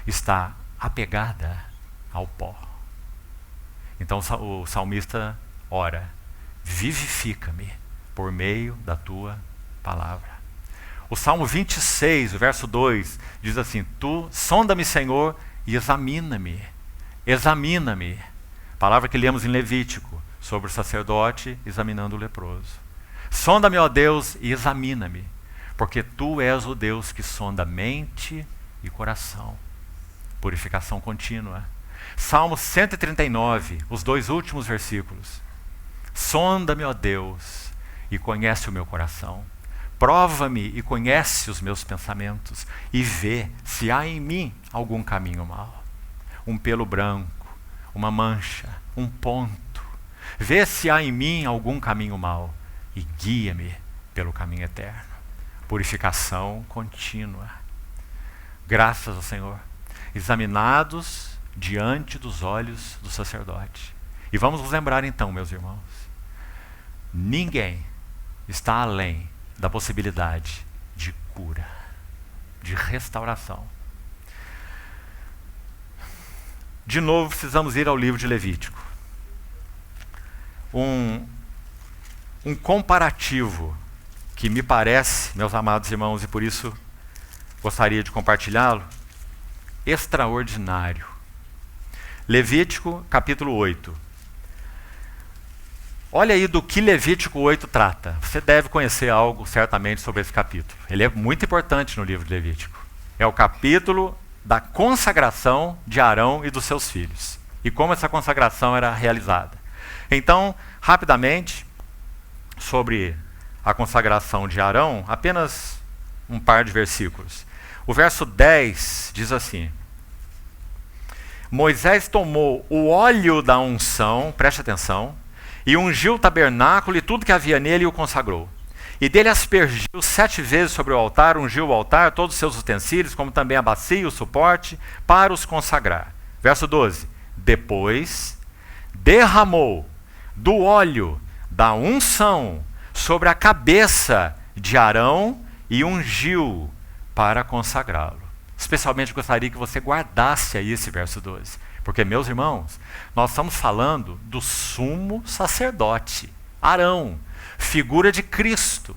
está apegada ao pó. Então o salmista ora: vivifica-me por meio da tua palavra. O Salmo 26, o verso 2, diz assim: tu sonda-me, Senhor, e examina-me. Examina-me. Palavra que lemos em Levítico, sobre o sacerdote examinando o leproso. Sonda-me, ó Deus, e examina-me, porque tu és o Deus que sonda mente e coração. Purificação contínua. Salmo 139, os dois últimos versículos. Sonda-me, ó Deus, e conhece o meu coração. Prova-me e conhece os meus pensamentos, e vê se há em mim algum caminho mau. Um pelo branco, uma mancha, um ponto. Vê se há em mim algum caminho mau, e guia-me pelo caminho eterno. Purificação contínua. Graças ao Senhor. Examinados diante dos olhos do sacerdote. E vamos nos lembrar então, meus irmãos, ninguém está além da possibilidade de cura, de restauração. De novo, precisamos ir ao livro de Levítico. Um comparativo que me parece, meus amados irmãos, e por isso gostaria de compartilhá-lo, extraordinário. Levítico, capítulo 8. Olha aí do que Levítico 8 trata. Você deve conhecer algo certamente sobre esse capítulo. Ele é muito importante no livro de Levítico. É o capítulo da consagração de Arão e dos seus filhos. E como essa consagração era realizada. Então, rapidamente, sobre a consagração de Arão, apenas um par de versículos. O verso 10 diz assim: Moisés tomou o óleo da unção, preste atenção, e ungiu o tabernáculo e tudo que havia nele e o consagrou. E dele aspergiu 7 vezes sobre o altar, ungiu o altar, todos os seus utensílios, como também a bacia e o suporte, para os consagrar. Verso 12. Depois derramou do óleo da unção sobre a cabeça de Arão e ungiu para consagrá-lo. Especialmente gostaria que você guardasse aí esse verso 12. Porque, meus irmãos, nós estamos falando do sumo sacerdote, Arão, figura de Cristo.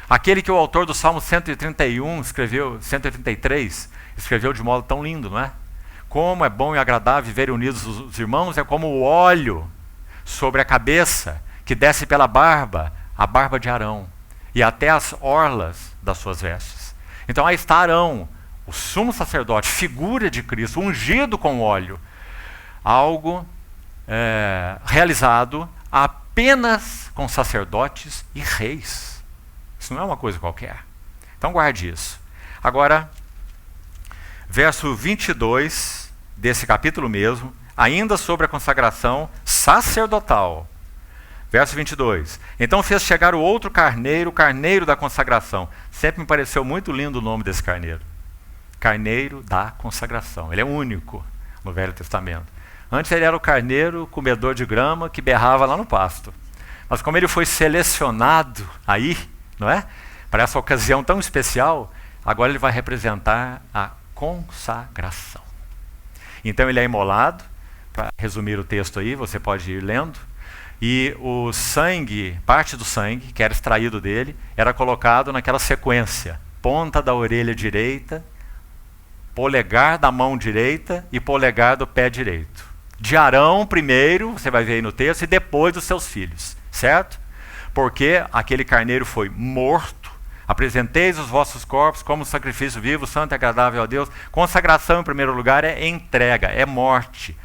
Aquele que o autor do Salmo 133, escreveu de modo tão lindo, não é? Como é bom e agradável viverem unidos os irmãos, é como o óleo sobre a cabeça, que desce pela barba, a barba de Arão, e até as orlas das suas vestes. Então aí está Arão, o sumo sacerdote, figura de Cristo, ungido com óleo, algo realizado apenas com sacerdotes e reis. Isso não é uma coisa qualquer. Então guarde isso. Agora, verso 22 desse capítulo mesmo, ainda sobre a consagração sacerdotal. Verso 22. Então fez chegar o outro carneiro, o carneiro da consagração. Sempre me pareceu muito lindo o nome desse carneiro. Carneiro da consagração. Ele é único no Velho Testamento. Antes ele era o carneiro comedor de grama que berrava lá no pasto. Mas como ele foi selecionado aí, não é? Para essa ocasião tão especial, agora ele vai representar a consagração. Então ele é imolado, para resumir o texto aí, você pode ir lendo, e o sangue, parte do sangue que era extraído dele, era colocado naquela sequência: ponta da orelha direita, polegar da mão direita e polegar do pé direito. De Arão primeiro, você vai ver aí no texto, e depois dos seus filhos, certo? Porque aquele carneiro foi morto. Apresenteis os vossos corpos como sacrifício vivo, santo e agradável a Deus. Consagração, em primeiro lugar, é entrega, é morte.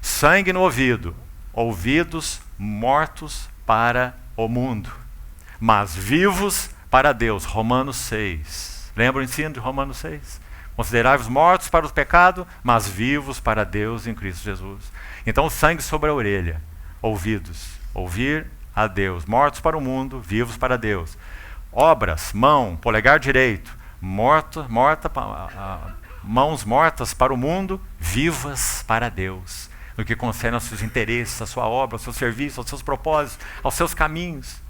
Sangue no ouvido, ouvidos mortos para o mundo, mas vivos para Deus. Romanos 6. Lembra o ensino de Romanos 6? Considerai-vos mortos para o pecado, mas vivos para Deus em Cristo Jesus. Então o sangue sobre a orelha, ouvidos, ouvir a Deus. Mortos para o mundo, vivos para Deus. Obras, mão, polegar direito, mãos mortas para o mundo, vivas para Deus. No que concerne aos seus interesses, a sua obra, ao seu serviço, aos seus propósitos, aos seus caminhos.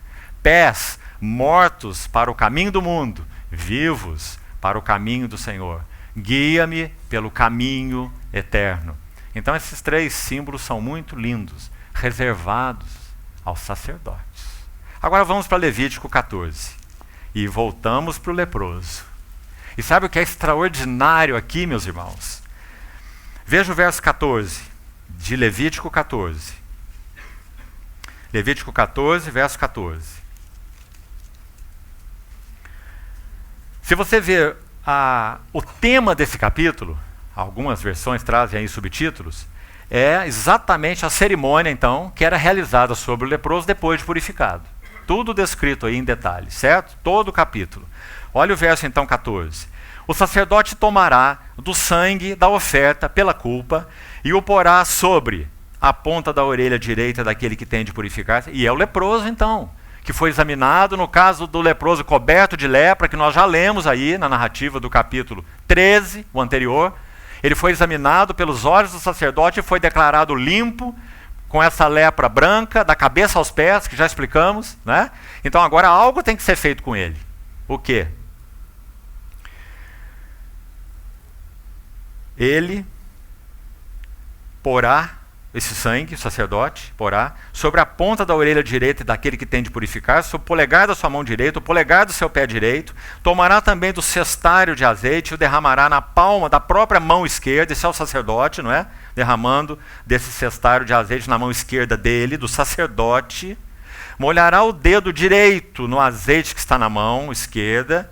Pés mortos para o caminho do mundo, vivos para o caminho do Senhor. Guia-me pelo caminho eterno. Então esses três símbolos são muito lindos, reservados aos sacerdotes. Agora vamos para Levítico 14. E voltamos para o leproso. E sabe o que é extraordinário aqui, meus irmãos? Veja o verso 14, de Levítico 14. Levítico 14, verso 14. Se você ver o tema desse capítulo, algumas versões trazem aí subtítulos, é exatamente a cerimônia, então, que era realizada sobre o leproso depois de purificado. Tudo descrito aí em detalhes, certo? Todo o capítulo. Olha o verso, então, 14. O sacerdote tomará do sangue da oferta pela culpa e o porá sobre a ponta da orelha direita daquele que tem de purificar-se. E é o leproso, então, que foi examinado, no caso do leproso coberto de lepra, que nós já lemos aí na narrativa do capítulo 13, o anterior. Ele foi examinado pelos olhos do sacerdote e foi declarado limpo, com essa lepra branca, da cabeça aos pés, que já explicamos, né? Então agora algo tem que ser feito com ele. O quê? Ele porá esse sangue, o sacerdote porá, sobre a ponta da orelha direita daquele que tem de purificar, sobre o polegar da sua mão direita, o polegar do seu pé direito, tomará também do cestário de azeite e o derramará na palma da própria mão esquerda. Esse é o sacerdote, não é? Derramando desse cestário de azeite na mão esquerda dele, do sacerdote. Molhará o dedo direito no azeite que está na mão esquerda,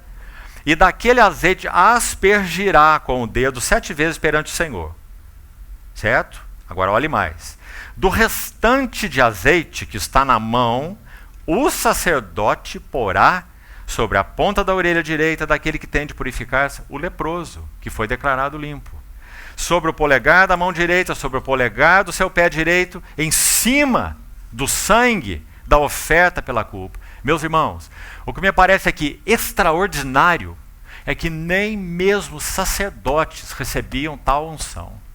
e daquele azeite aspergirá com o dedo 7 vezes perante o Senhor. Certo? Agora olhe mais. Do restante de azeite que está na mão, o sacerdote porá sobre a ponta da orelha direita daquele que tem de purificar-se, o leproso, que foi declarado limpo. Sobre o polegar da mão direita, sobre o polegar do seu pé direito, em cima do sangue da oferta pela culpa. Meus irmãos, o que me parece aqui extraordinário é que nem mesmo os sacerdotes recebiam tal unção.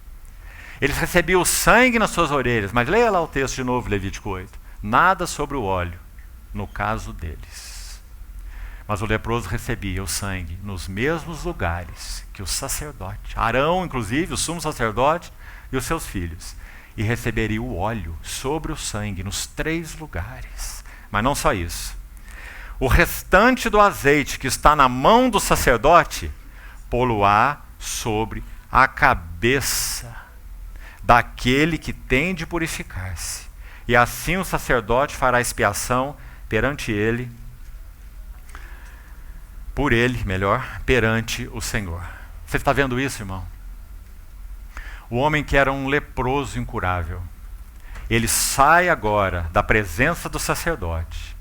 Eles recebiam o sangue nas suas orelhas, mas leia lá o texto de novo, Levítico 8. Nada sobre o óleo, no caso deles. Mas o leproso recebia o sangue nos mesmos lugares que o sacerdote, Arão, inclusive, o sumo sacerdote e os seus filhos. E receberia o óleo sobre o sangue nos 3 lugares. Mas não só isso. O restante do azeite que está na mão do sacerdote, pô-lo-á sobre a cabeça daquele que tem de purificar-se. E assim o sacerdote fará expiação perante ele, por ele, melhor, perante o Senhor. Você está vendo isso, irmão? O homem que era um leproso incurável, ele sai agora da presença do sacerdote,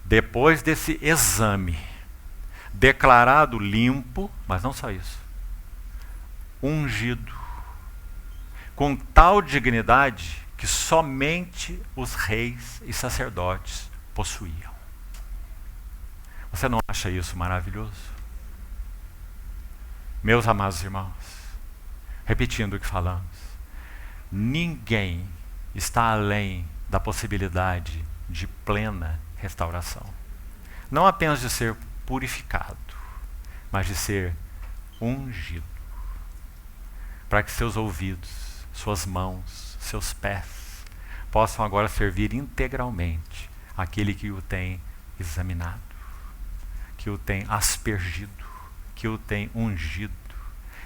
depois desse exame, declarado limpo, mas não só isso, ungido, com tal dignidade que somente os reis e sacerdotes possuíam. Você não acha isso maravilhoso? Meus amados irmãos, repetindo o que falamos, ninguém está além da possibilidade de plena restauração. Não apenas de ser purificado, mas de ser ungido. Para que seus ouvidos, suas mãos, seus pés possam agora servir integralmente àquele que o tem examinado, que o tem aspergido, que o tem ungido.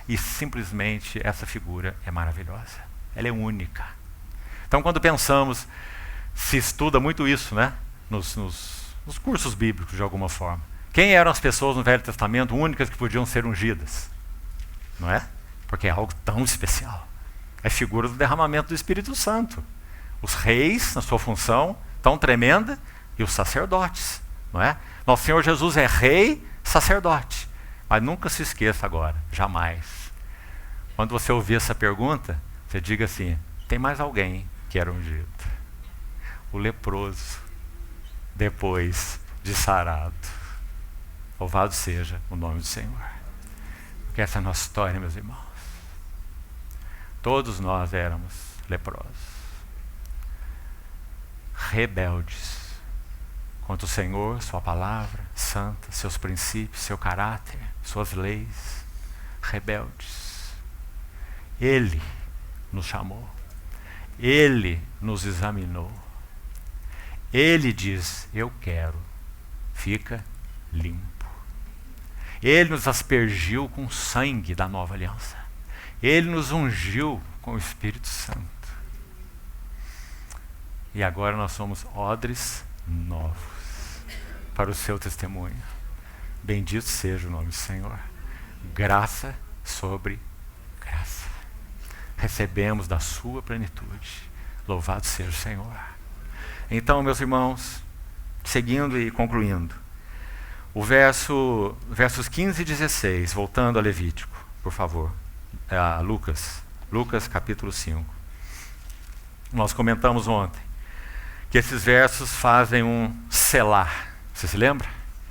E simplesmente essa figura é maravilhosa. Ela é única. Então, quando pensamos, se estuda muito isso, né? Nos cursos bíblicos, de alguma forma. Quem eram as pessoas no Velho Testamento únicas que podiam ser ungidas? Não é? Porque é algo tão especial. É figura do derramamento do Espírito Santo. Os reis, na sua função tão tremenda, e os sacerdotes. Não é? Nosso Senhor Jesus é rei, sacerdote. Mas nunca se esqueça agora, jamais. Quando você ouvir essa pergunta, você diga assim, tem mais alguém que era ungido. O leproso, depois de sarado. Louvado seja o nome do Senhor. Porque essa é a nossa história, meus irmãos. Todos nós éramos leprosos. Rebeldes contra o Senhor, sua palavra santa, seus princípios, seu caráter, suas leis. Rebeldes. Ele nos chamou. Ele nos examinou. Ele diz, eu quero. Fica limpo. Ele nos aspergiu com o sangue da nova aliança. Ele nos ungiu com o Espírito Santo. E agora nós somos odres novos para o seu testemunho. Bendito seja o nome do Senhor. Graça sobre graça. Recebemos da sua plenitude. Louvado seja o Senhor. Então, meus irmãos, seguindo e concluindo, versos 15 e 16, voltando a Levítico, por favor, a Lucas capítulo 5. Nós comentamos ontem que esses versos fazem um selar. Você se lembra?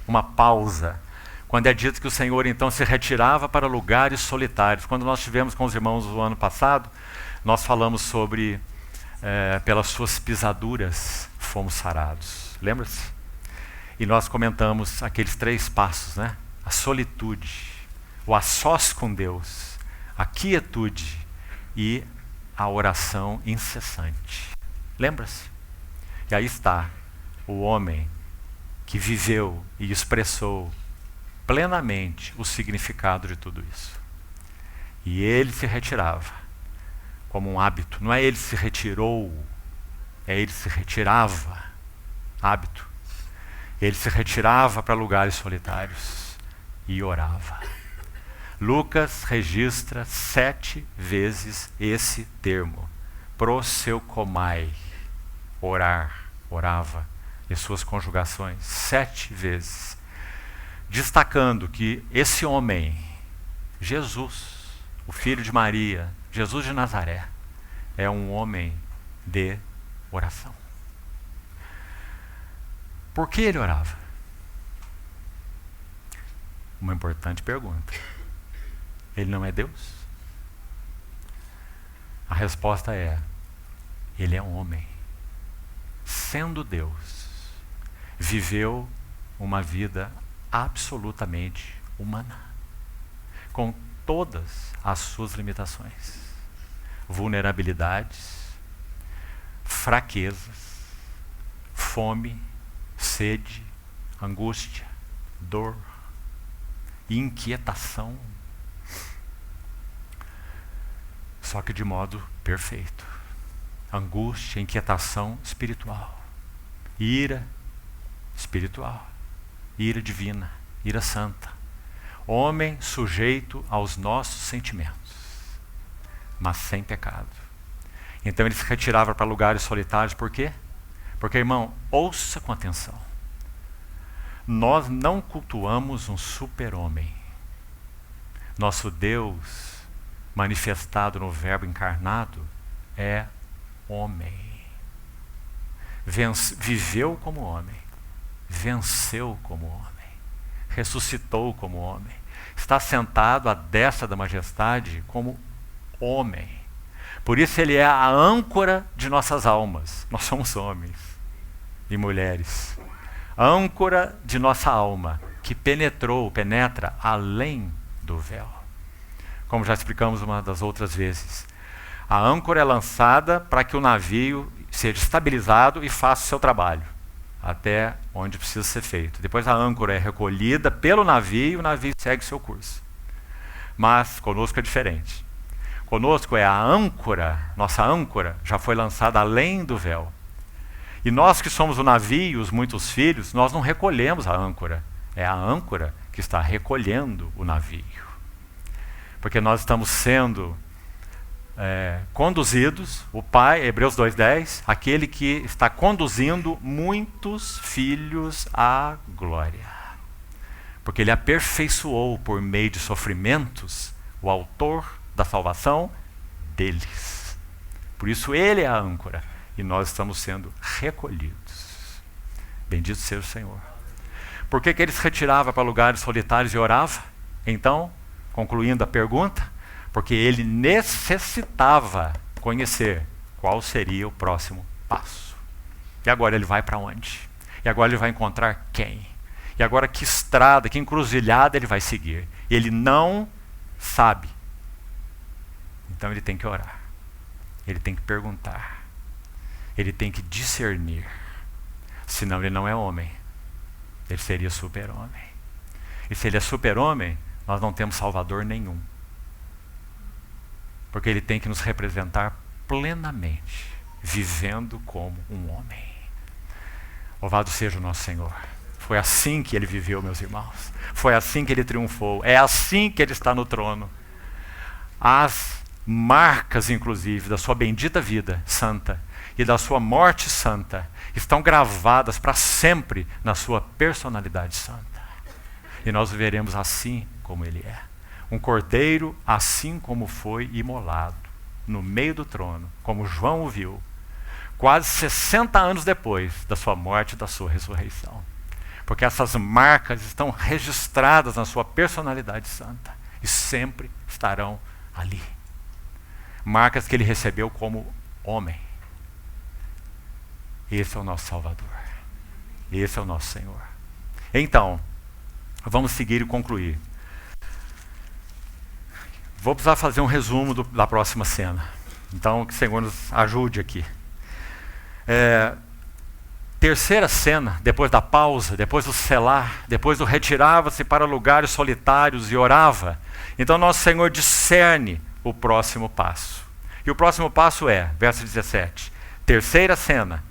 Uma pausa. Quando é dito que o Senhor então se retirava para lugares solitários. Quando nós estivemos com os irmãos no ano passado, nós falamos sobre pelas suas pisaduras fomos sarados. Lembra-se? E nós comentamos aqueles 3 passos, né? A solitude, o a sós com Deus, a quietude e a oração incessante. Lembra-se? E aí está o homem que viveu e expressou plenamente o significado de tudo isso. E ele se retirava como um hábito. Não é ele se retirou, é ele se retirava. Hábito. Ele se retirava para lugares solitários e orava. Lucas registra 7 vezes esse termo. Proseukomai. Orar, orava, e suas conjugações 7 vezes, destacando que esse homem, Jesus, o filho de Maria, Jesus de Nazaré, é um homem de oração. Por que ele orava? Uma importante pergunta. Ele não é Deus? A resposta é, ele é um homem. Sendo Deus, viveu uma vida absolutamente humana, com todas as suas limitações, vulnerabilidades, fraquezas, fome, sede, angústia, dor, inquietação, só que de modo perfeito. Angústia, inquietação espiritual, ira espiritual, ira divina, ira santa, Homem sujeito aos nossos sentimentos, mas sem pecado. Então ele se retirava para lugares solitários, por quê? Porque, irmão, ouça com atenção. Nós não cultuamos um super-homem. Nosso Deus, manifestado no Verbo encarnado, é homem. Viveu como homem, venceu como homem, ressuscitou como homem, está sentado à destra da majestade como homem. Por isso ele é a âncora de nossas almas. Nós somos homens e mulheres. Âncora de nossa alma, que penetra além do véu. Como já explicamos uma das outras vezes. A âncora é lançada para que o navio seja estabilizado e faça o seu trabalho, até onde precisa ser feito. Depois a âncora é recolhida pelo navio e o navio segue seu curso. Mas conosco é diferente. Conosco é a âncora, nossa âncora já foi lançada além do véu. E nós que somos o navio, os muitos filhos, nós não recolhemos a âncora. É a âncora que está recolhendo o navio. Porque nós estamos sendo conduzidos, o Pai, Hebreus 2:10, aquele que está conduzindo muitos filhos à glória. Porque ele aperfeiçoou por meio de sofrimentos o autor da salvação deles. Por isso ele é a âncora e nós estamos sendo recolhidos. Bendito seja o Senhor. Por que ele se retirava para lugares solitários e orava? Então, concluindo a pergunta, porque ele necessitava conhecer qual seria o próximo passo. E agora ele vai para onde? E agora ele vai encontrar quem? E agora que estrada, que encruzilhada ele vai seguir? Ele não sabe. Então ele tem que orar. Ele tem que perguntar. Ele tem que discernir. Senão ele não é homem. Ele seria super-homem. E se ele é super-homem, nós não temos salvador nenhum. Porque ele tem que nos representar plenamente, vivendo como um homem. Louvado seja o nosso Senhor. Foi assim que ele viveu, meus irmãos. Foi assim que ele triunfou. É assim que ele está no trono. As marcas, inclusive, da sua bendita vida santa e da sua morte santa estão gravadas para sempre na sua personalidade santa. E nós o veremos assim como ele é. Um cordeiro assim como foi imolado no meio do trono, como João o viu, quase 60 anos depois da sua morte e da sua ressurreição. Porque essas marcas estão registradas na sua personalidade santa e sempre estarão ali. Marcas que ele recebeu como homem. Esse é o nosso Salvador. Esse é o nosso Senhor. Então, vamos seguir e concluir. Vou precisar fazer um resumo da próxima cena. Então, que o Senhor nos ajude aqui. Terceira cena, depois da pausa, depois do selar, depois do retirava-se para lugares solitários e orava. Então, nosso Senhor discerne o próximo passo. E o próximo passo é, verso 17, terceira cena.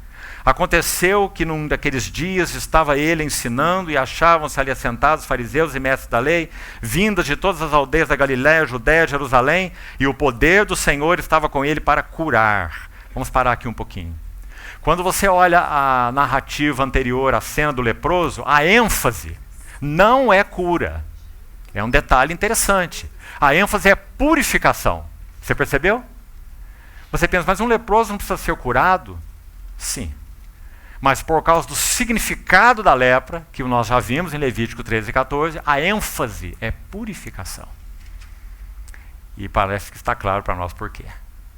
Aconteceu que num daqueles dias estava ele ensinando e achavam-se ali assentados fariseus e mestres da lei, vindas de todas as aldeias da Galiléia, Judéia, Jerusalém, e o poder do Senhor estava com ele para curar. Vamos parar aqui um pouquinho. Quando você olha a narrativa anterior à cena do leproso, a ênfase não é cura. É um detalhe interessante. A ênfase é purificação. Você percebeu? Você pensa, mas um leproso não precisa ser curado? Sim. Mas por causa do significado da lepra, que nós já vimos em Levítico 13 e 14, a ênfase é purificação. E parece que está claro para nós por quê.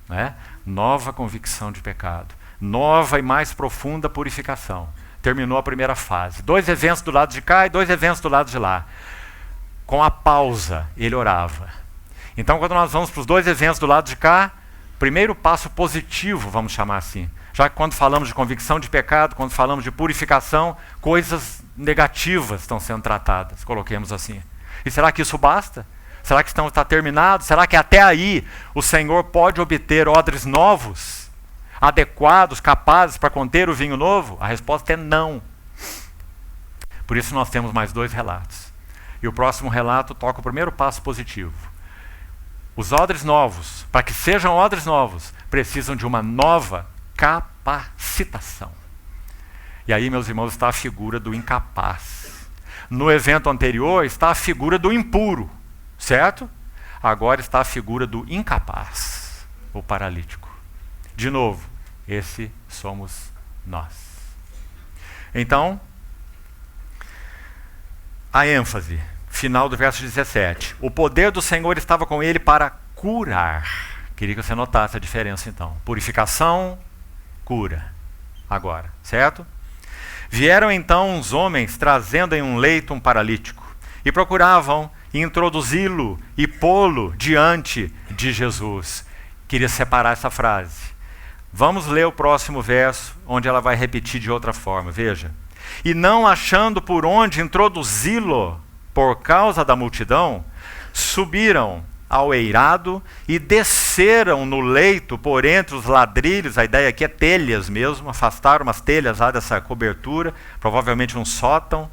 Né? Nova convicção de pecado. Nova e mais profunda purificação. Terminou a primeira fase. 2 eventos do lado de cá e 2 eventos do lado de lá. Com a pausa, ele orava. Então, quando nós vamos para os 2 eventos do lado de cá, primeiro passo positivo, vamos chamar assim. Já que quando falamos de convicção de pecado, quando falamos de purificação, coisas negativas estão sendo tratadas, coloquemos assim. E será que isso basta? Será que está terminado? Será que até aí o Senhor pode obter odres novos, adequados, capazes para conter o vinho novo? A resposta é não. Por isso nós temos mais 2 relatos. E o próximo relato toca o primeiro passo positivo. Os odres novos, para que sejam odres novos, precisam de uma nova capacitação. E aí, meus irmãos, está a figura do incapaz. No evento anterior está a figura do impuro, certo? Agora está a figura do incapaz, o paralítico. De novo, esse somos nós. Então, a ênfase, final do verso 17. O poder do Senhor estava com ele para curar. Queria que você notasse a diferença então. Purificação, cura. Agora, certo? Vieram então uns homens trazendo em um leito um paralítico e procuravam introduzi-lo e pô-lo diante de Jesus. Queria separar essa frase. Vamos ler o próximo verso, onde ela vai repetir de outra forma. Veja. E não achando por onde introduzi-lo por causa da multidão, subiram ao eirado e desceram no leito por entre os ladrilhos, a ideia aqui é telhas mesmo, afastaram umas telhas lá dessa cobertura, provavelmente um sótão,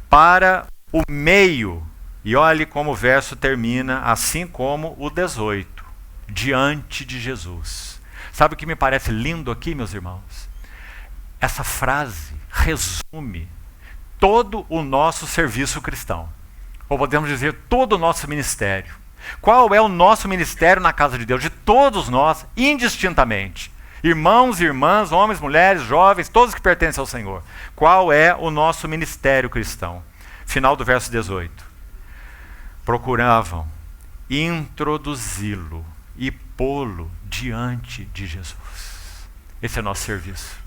para o meio. E olhe como o verso termina, assim como o 18, diante de Jesus. Sabe o que me parece lindo aqui, meus irmãos? Essa frase resume todo o nosso serviço cristão. Ou podemos dizer, todo o nosso ministério. Qual é o nosso ministério na casa de Deus? De todos nós, indistintamente. Irmãos e irmãs, homens, mulheres, jovens, todos que pertencem ao Senhor. Qual é o nosso ministério cristão? Final do verso 18. Procuravam introduzi-lo e pô-lo diante de Jesus. Esse é o nosso serviço.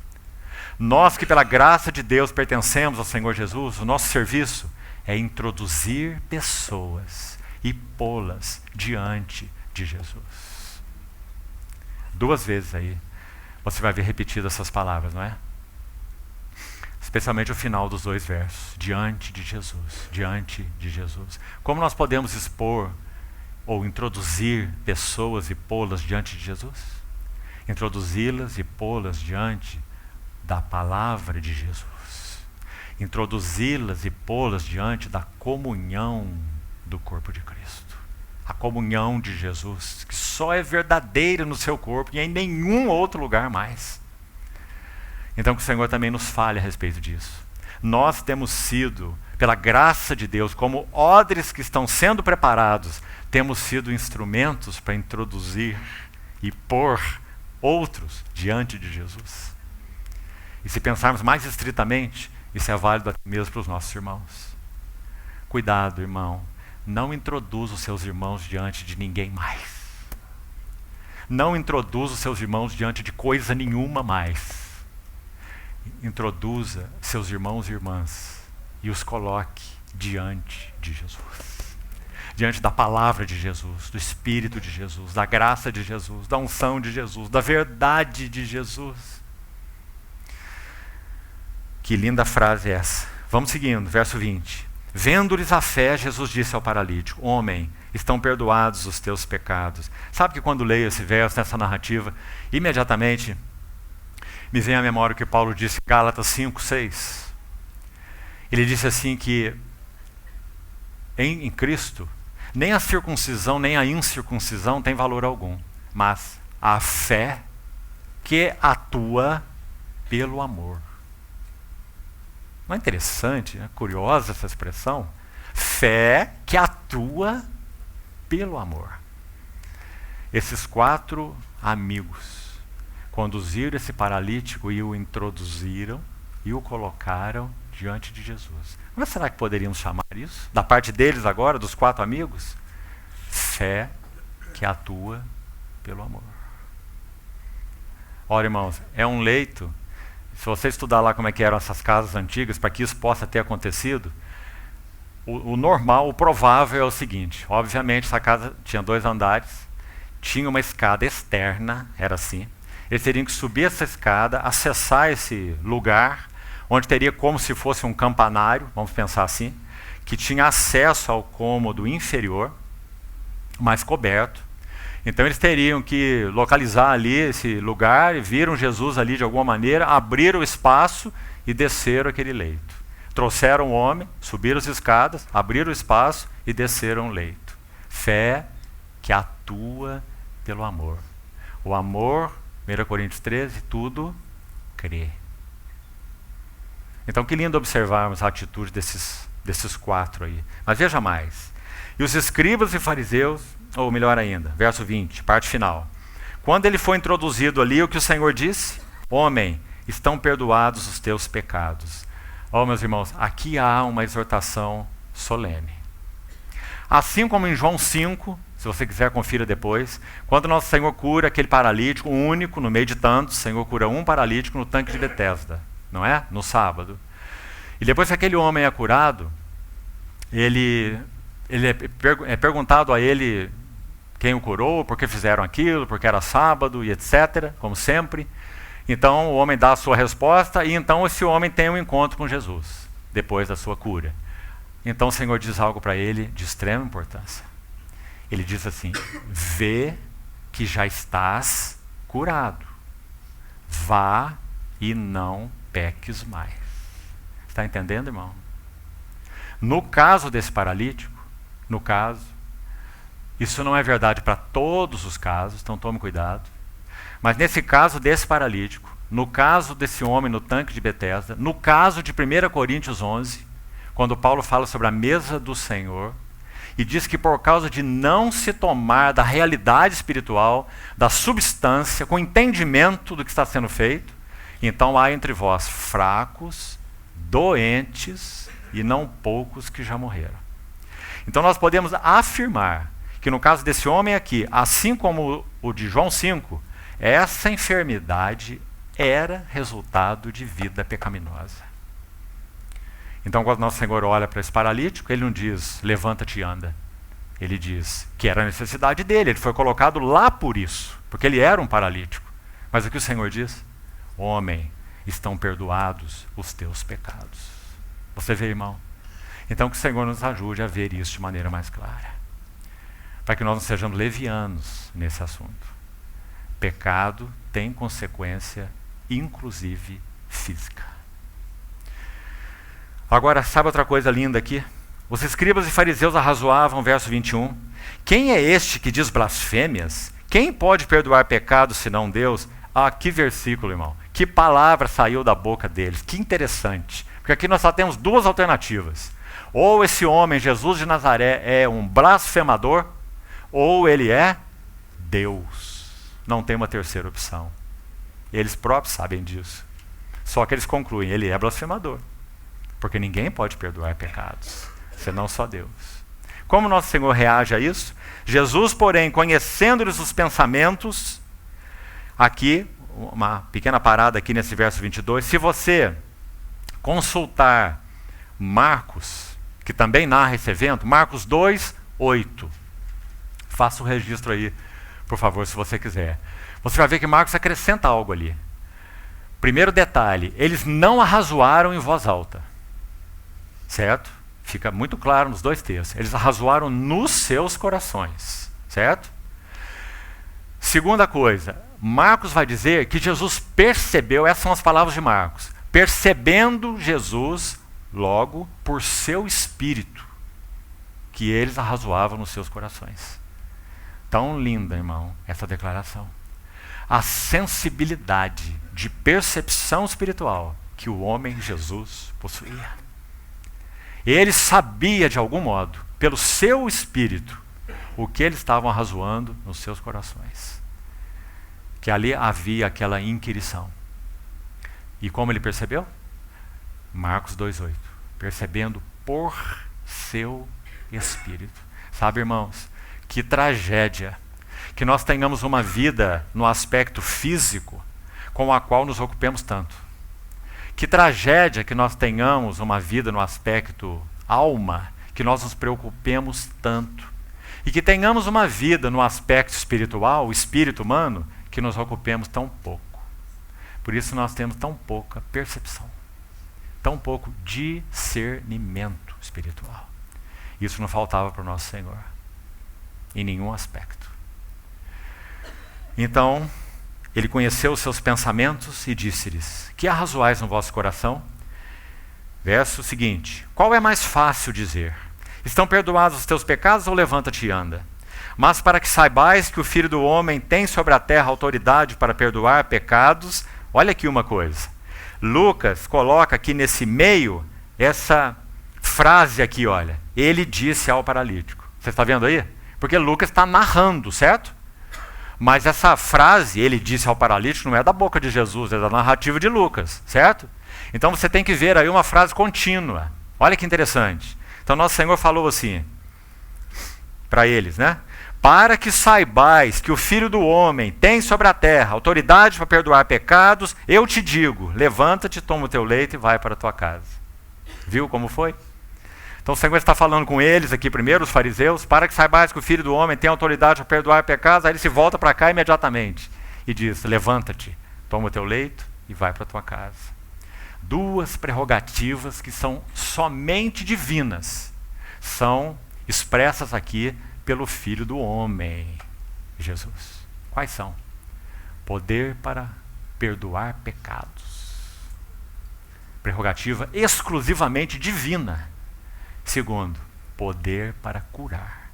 Nós que pela graça de Deus pertencemos ao Senhor Jesus, o nosso serviço é introduzir pessoas e pô-las diante de Jesus. 2 vezes aí você vai ver repetidas essas palavras, não é? Especialmente o final dos 2 versos. Diante de Jesus, diante de Jesus. Como nós podemos expor ou introduzir pessoas e pô-las diante de Jesus? Introduzi-las e pô-las diante da palavra de Jesus. Introduzi-las e pô-las diante da comunhão do corpo de Cristo. A comunhão de Jesus, que só é verdadeira no seu corpo e em nenhum outro lugar mais. Então que o Senhor também nos fale a respeito disso. Nós temos sido, pela graça de Deus, como odres que estão sendo preparados, temos sido instrumentos para introduzir e pôr outros diante de Jesus. E se pensarmos mais estritamente, isso é válido até mesmo para os nossos irmãos. Cuidado, irmão. Não introduza os seus irmãos diante de ninguém mais. Não introduza os seus irmãos diante de coisa nenhuma mais. Introduza seus irmãos e irmãs e os coloque diante de Jesus. Diante da palavra de Jesus, do Espírito de Jesus, da graça de Jesus, da unção de Jesus, da verdade de Jesus. Que linda frase é essa. Vamos seguindo, verso 20. Vendo-lhes a fé, Jesus disse ao paralítico: homem, estão perdoados os teus pecados. Sabe que quando leio esse verso, nessa narrativa, imediatamente me vem à memória o que Paulo disse em Gálatas 5, 6. Ele disse assim que em Cristo, nem a circuncisão nem a incircuncisão tem valor algum, mas a fé que atua pelo amor. Não é interessante, né? Curiosa essa expressão? Fé que atua pelo amor. Esses 4 amigos conduziram esse paralítico e o introduziram e o colocaram diante de Jesus. Mas será que poderíamos chamar isso? Da parte deles agora, dos 4 amigos? Fé que atua pelo amor. Ora, irmãos, é um leito. Se você estudar lá como é que eram essas casas antigas, para que isso possa ter acontecido, o normal, o provável é o seguinte. Obviamente, essa casa tinha 2 andares, tinha uma escada externa, era assim. Eles teriam que subir essa escada, acessar esse lugar, onde teria como se fosse um campanário, vamos pensar assim, que tinha acesso ao cômodo inferior, mais coberto. Então eles teriam que localizar ali esse lugar, e viram Jesus ali de alguma maneira, abriram o espaço e desceram aquele leito. Trouxeram o homem, subiram as escadas, abriram o espaço e desceram o leito. Fé que atua pelo amor. O amor, 1 Coríntios 13, tudo crê. Então que lindo observarmos a atitude desses 4 aí. Mas veja mais. E os escribas e fariseus, ou melhor ainda, verso 20, parte final. Quando ele foi introduzido ali, o que o Senhor disse? Homem, estão perdoados os teus pecados. Meus irmãos, aqui há uma exortação solene. Assim como em João 5, se você quiser confira depois, quando nosso Senhor cura aquele paralítico, único no meio de tantos, o Senhor cura um paralítico no tanque de Betesda, não é? No sábado. E depois que aquele homem é curado, ele é perguntado a ele quem o curou, por que fizeram aquilo, porque era sábado e etc., como sempre. Então o homem dá a sua resposta e então esse homem tem um encontro com Jesus, depois da sua cura. Então o Senhor diz algo para ele de extrema importância. Ele diz assim: vê que já estás curado. Vá e não peques mais. Está entendendo, irmão? No caso desse paralítico, isso não é verdade para todos os casos, então tome cuidado. Mas nesse caso desse paralítico, no caso desse homem no tanque de Betesda, no caso de 1 Coríntios 11, quando Paulo fala sobre a mesa do Senhor, e diz que por causa de não se tomar da realidade espiritual, da substância, com entendimento do que está sendo feito, então há entre vós fracos, doentes e não poucos que já morreram. Então nós podemos afirmar que no caso desse homem aqui, assim como o de João 5, essa enfermidade era resultado de vida pecaminosa. Então quando nosso Senhor olha para esse paralítico, ele não diz, levanta-te e anda. Ele diz que era a necessidade dele, ele foi colocado lá por isso, porque ele era um paralítico. Mas o que o Senhor diz? Homem, estão perdoados os teus pecados. Você vê, irmão? Então que o Senhor nos ajude a ver isso de maneira mais clara, para que nós não sejamos levianos nesse assunto. Pecado tem consequência, inclusive física. Agora, sabe outra coisa linda aqui? Os escribas e fariseus arrazoavam, verso 21. Quem é este que diz blasfêmias? Quem pode perdoar pecados senão Deus? Ah, que versículo, irmão. Que palavra saiu da boca deles. Que interessante. Porque aqui nós só temos 2 alternativas. Ou esse homem, Jesus de Nazaré, é um blasfemador, ou ele é Deus. Não tem uma terceira opção. Eles próprios sabem disso. Só que eles concluem, ele é blasfemador. Porque ninguém pode perdoar pecados, senão só Deus. Como nosso Senhor reage a isso? Jesus, porém, conhecendo-lhes os pensamentos, aqui, uma pequena parada aqui nesse verso 22, se você consultar Marcos, que também narra esse evento, Marcos 2, 8. Faça o registro aí, por favor, se você quiser. Você vai ver que Marcos acrescenta algo ali. Primeiro detalhe, eles não arrazoaram em voz alta. Certo? Fica muito claro nos 2 textos. Eles arrazoaram nos seus corações. Certo? Segunda coisa, Marcos vai dizer que Jesus percebeu, essas são as palavras de Marcos, percebendo Jesus, logo, por seu espírito, que eles arrazoavam nos seus corações. Tão linda, irmão, essa declaração. A sensibilidade de percepção espiritual que o homem Jesus possuía. Ele sabia de algum modo, pelo seu espírito, o que eles estavam arrazoando nos seus corações. Que ali havia aquela inquirição. E como ele percebeu? Marcos 2,8. Percebendo por seu espírito. Sabe, irmãos, que tragédia que nós tenhamos uma vida no aspecto físico com a qual nos ocupemos tanto. Que tragédia que nós tenhamos uma vida no aspecto alma, que nós nos preocupemos tanto. E que tenhamos uma vida no aspecto espiritual, o espírito humano, que nos ocupemos tão pouco. Por isso nós temos tão pouca percepção, tão pouco discernimento espiritual. Isso não faltava para o nosso Senhor, em nenhum aspecto. Então, ele conheceu os seus pensamentos e disse-lhes, que arrazoais no vosso coração? Verso seguinte: qual é mais fácil dizer? Estão perdoados os teus pecados ou levanta-te e anda? Mas para que saibais que o Filho do Homem tem sobre a terra autoridade para perdoar pecados, olha aqui uma coisa. Lucas coloca aqui nesse meio essa frase aqui, olha. Ele disse ao paralítico. Você está vendo aí? Porque Lucas está narrando, certo? Mas essa frase, ele disse ao paralítico, não é da boca de Jesus, é da narrativa de Lucas, certo? Então você tem que ver aí uma frase contínua. Olha que interessante. Então nosso Senhor falou assim, para eles, né? Para que saibais que o Filho do Homem tem sobre a terra autoridade para perdoar pecados, eu te digo, levanta-te, toma o teu leito e vai para a tua casa. Viu como foi? Então o Senhor está falando com eles aqui primeiro, os fariseus, para que saibais que o Filho do Homem tem autoridade para perdoar pecados, aí ele se volta para cá imediatamente e diz, levanta-te, toma o teu leito e vai para a tua casa. Duas prerrogativas que são somente divinas, são expressas aqui pelo Filho do Homem, Jesus. Quais são? Poder para perdoar pecados. Prerrogativa exclusivamente divina. Segundo, poder para curar.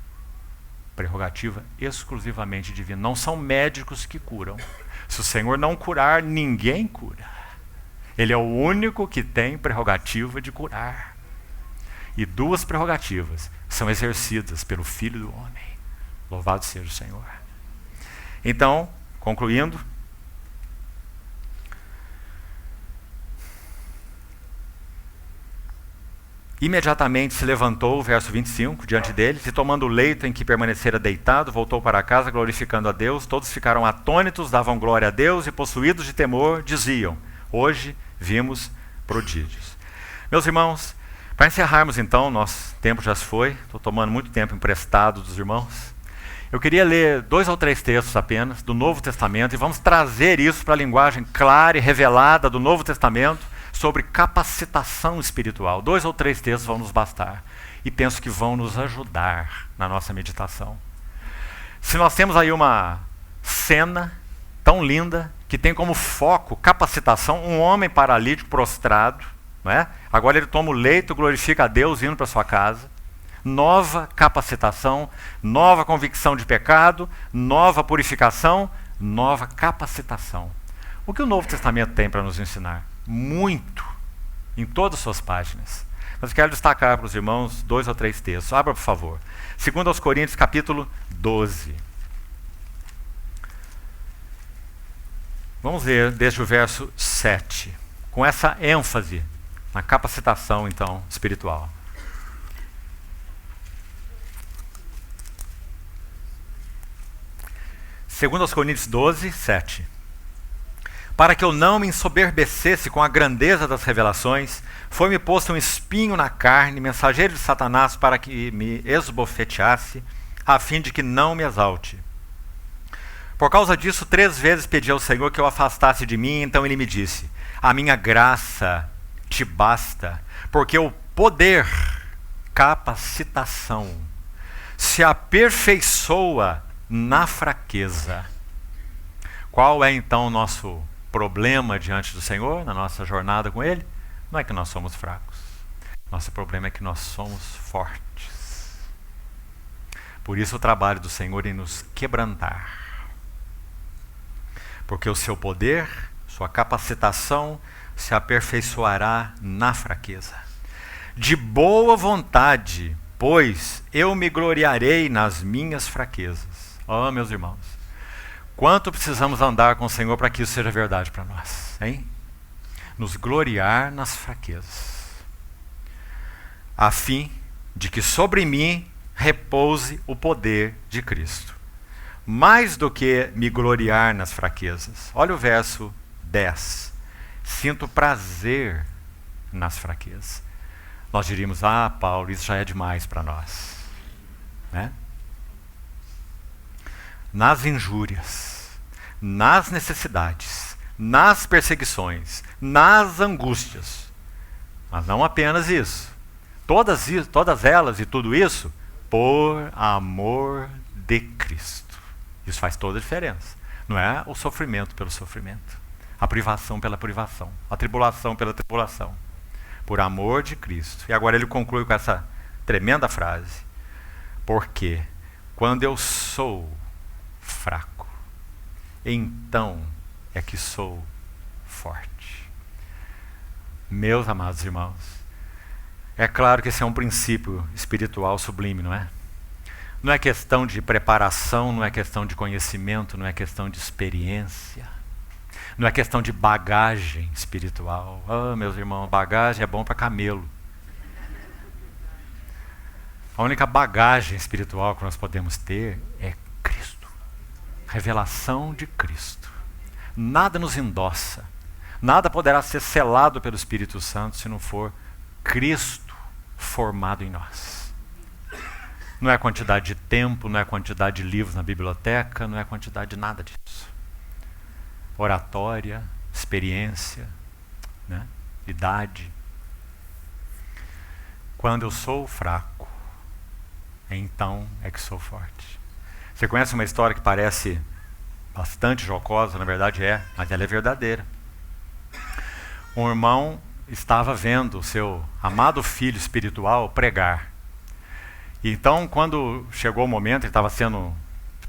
Prerrogativa exclusivamente divina. Não são médicos que curam. Se o Senhor não curar, ninguém cura. Ele é o único que tem prerrogativa de curar. E duas prerrogativas são exercidas pelo Filho do Homem. Louvado seja o Senhor. Então, concluindo, imediatamente se levantou, verso 25, diante deles, e tomando o leito em que permanecera deitado, voltou para casa, glorificando a Deus. Todos ficaram atônitos, davam glória a Deus, e possuídos de temor, diziam, hoje vimos prodígios. Meus irmãos, para encerrarmos então, nosso tempo já se foi, estou tomando muito tempo emprestado dos irmãos. Eu queria ler 2 ou 3 textos apenas do Novo Testamento, e vamos trazer isso para a linguagem clara e revelada do Novo Testamento, sobre capacitação espiritual. 2 ou 3 textos vão nos bastar. E penso que vão nos ajudar na nossa meditação. Se nós temos aí uma cena tão linda, que tem como foco capacitação, um homem paralítico prostrado, não é? Agora ele toma o leito, glorifica a Deus, indo para sua casa. Nova capacitação, nova convicção de pecado, nova purificação, nova capacitação. O que o Novo Testamento tem para nos ensinar? Muito, em todas as suas páginas. Mas quero destacar para os irmãos 2 ou 3 textos. Abra, por favor. 2 Coríntios, capítulo 12. Vamos ler desde o verso 7, com essa ênfase na capacitação, então, espiritual. 2 Coríntios 12, 7. Para que eu não me ensoberbecesse com a grandeza das revelações, foi-me posto um espinho na carne, mensageiro de Satanás, para que me esbofeteasse, a fim de que não me exalte. Por causa disso, 3 vezes pedi ao Senhor que o afastasse de mim, então ele me disse, a minha graça te basta, porque o poder, capacitação, se aperfeiçoa na fraqueza. Qual é então o nosso problema diante do Senhor, na nossa jornada com Ele? Não é que nós somos fracos. Nosso problema é que nós somos fortes. Por isso o trabalho do Senhor em nos quebrantar. Porque o seu poder, sua capacitação, se aperfeiçoará na fraqueza. De boa vontade, pois eu me gloriarei nas minhas fraquezas. Oh, meus irmãos, quanto precisamos andar com o Senhor para que isso seja verdade para nós, hein? Nos gloriar nas fraquezas, a fim de que sobre mim repouse o poder de Cristo. Mais do que me gloriar nas fraquezas. Olha o verso 10. Sinto prazer nas fraquezas. Nós diríamos, Paulo, isso já é demais para nós, né? Nas injúrias, nas necessidades, nas perseguições, nas angústias. Mas não apenas isso. Todas elas e tudo isso, por amor de Cristo. Isso faz toda a diferença. Não é o sofrimento pelo sofrimento, a privação pela privação, a tribulação pela tribulação. por amor de Cristo. E agora ele conclui com essa tremenda frase: porque quando eu sou fraco, então é que sou forte. Meus amados irmãos, é claro que esse é um princípio espiritual sublime, não é? Não é questão de preparação, não é questão de conhecimento, não é questão de experiência, não é questão de bagagem espiritual. Meus irmãos, bagagem é bom para camelo. A única bagagem espiritual que nós podemos ter é Cristo. Revelação de Cristo. Nada nos endossa, nada poderá ser selado pelo Espírito Santo se não for Cristo formado em nós. Não é a quantidade de tempo, não é a quantidade de livros na biblioteca, não é a quantidade de nada disso. Oratória, experiência, né? Idade. Quando eu sou fraco, então é que sou forte. Você conhece uma história que parece bastante jocosa, na verdade é, mas ela é verdadeira. Um irmão estava vendo o seu amado filho espiritual pregar. Então, quando chegou o momento, ele estava sendo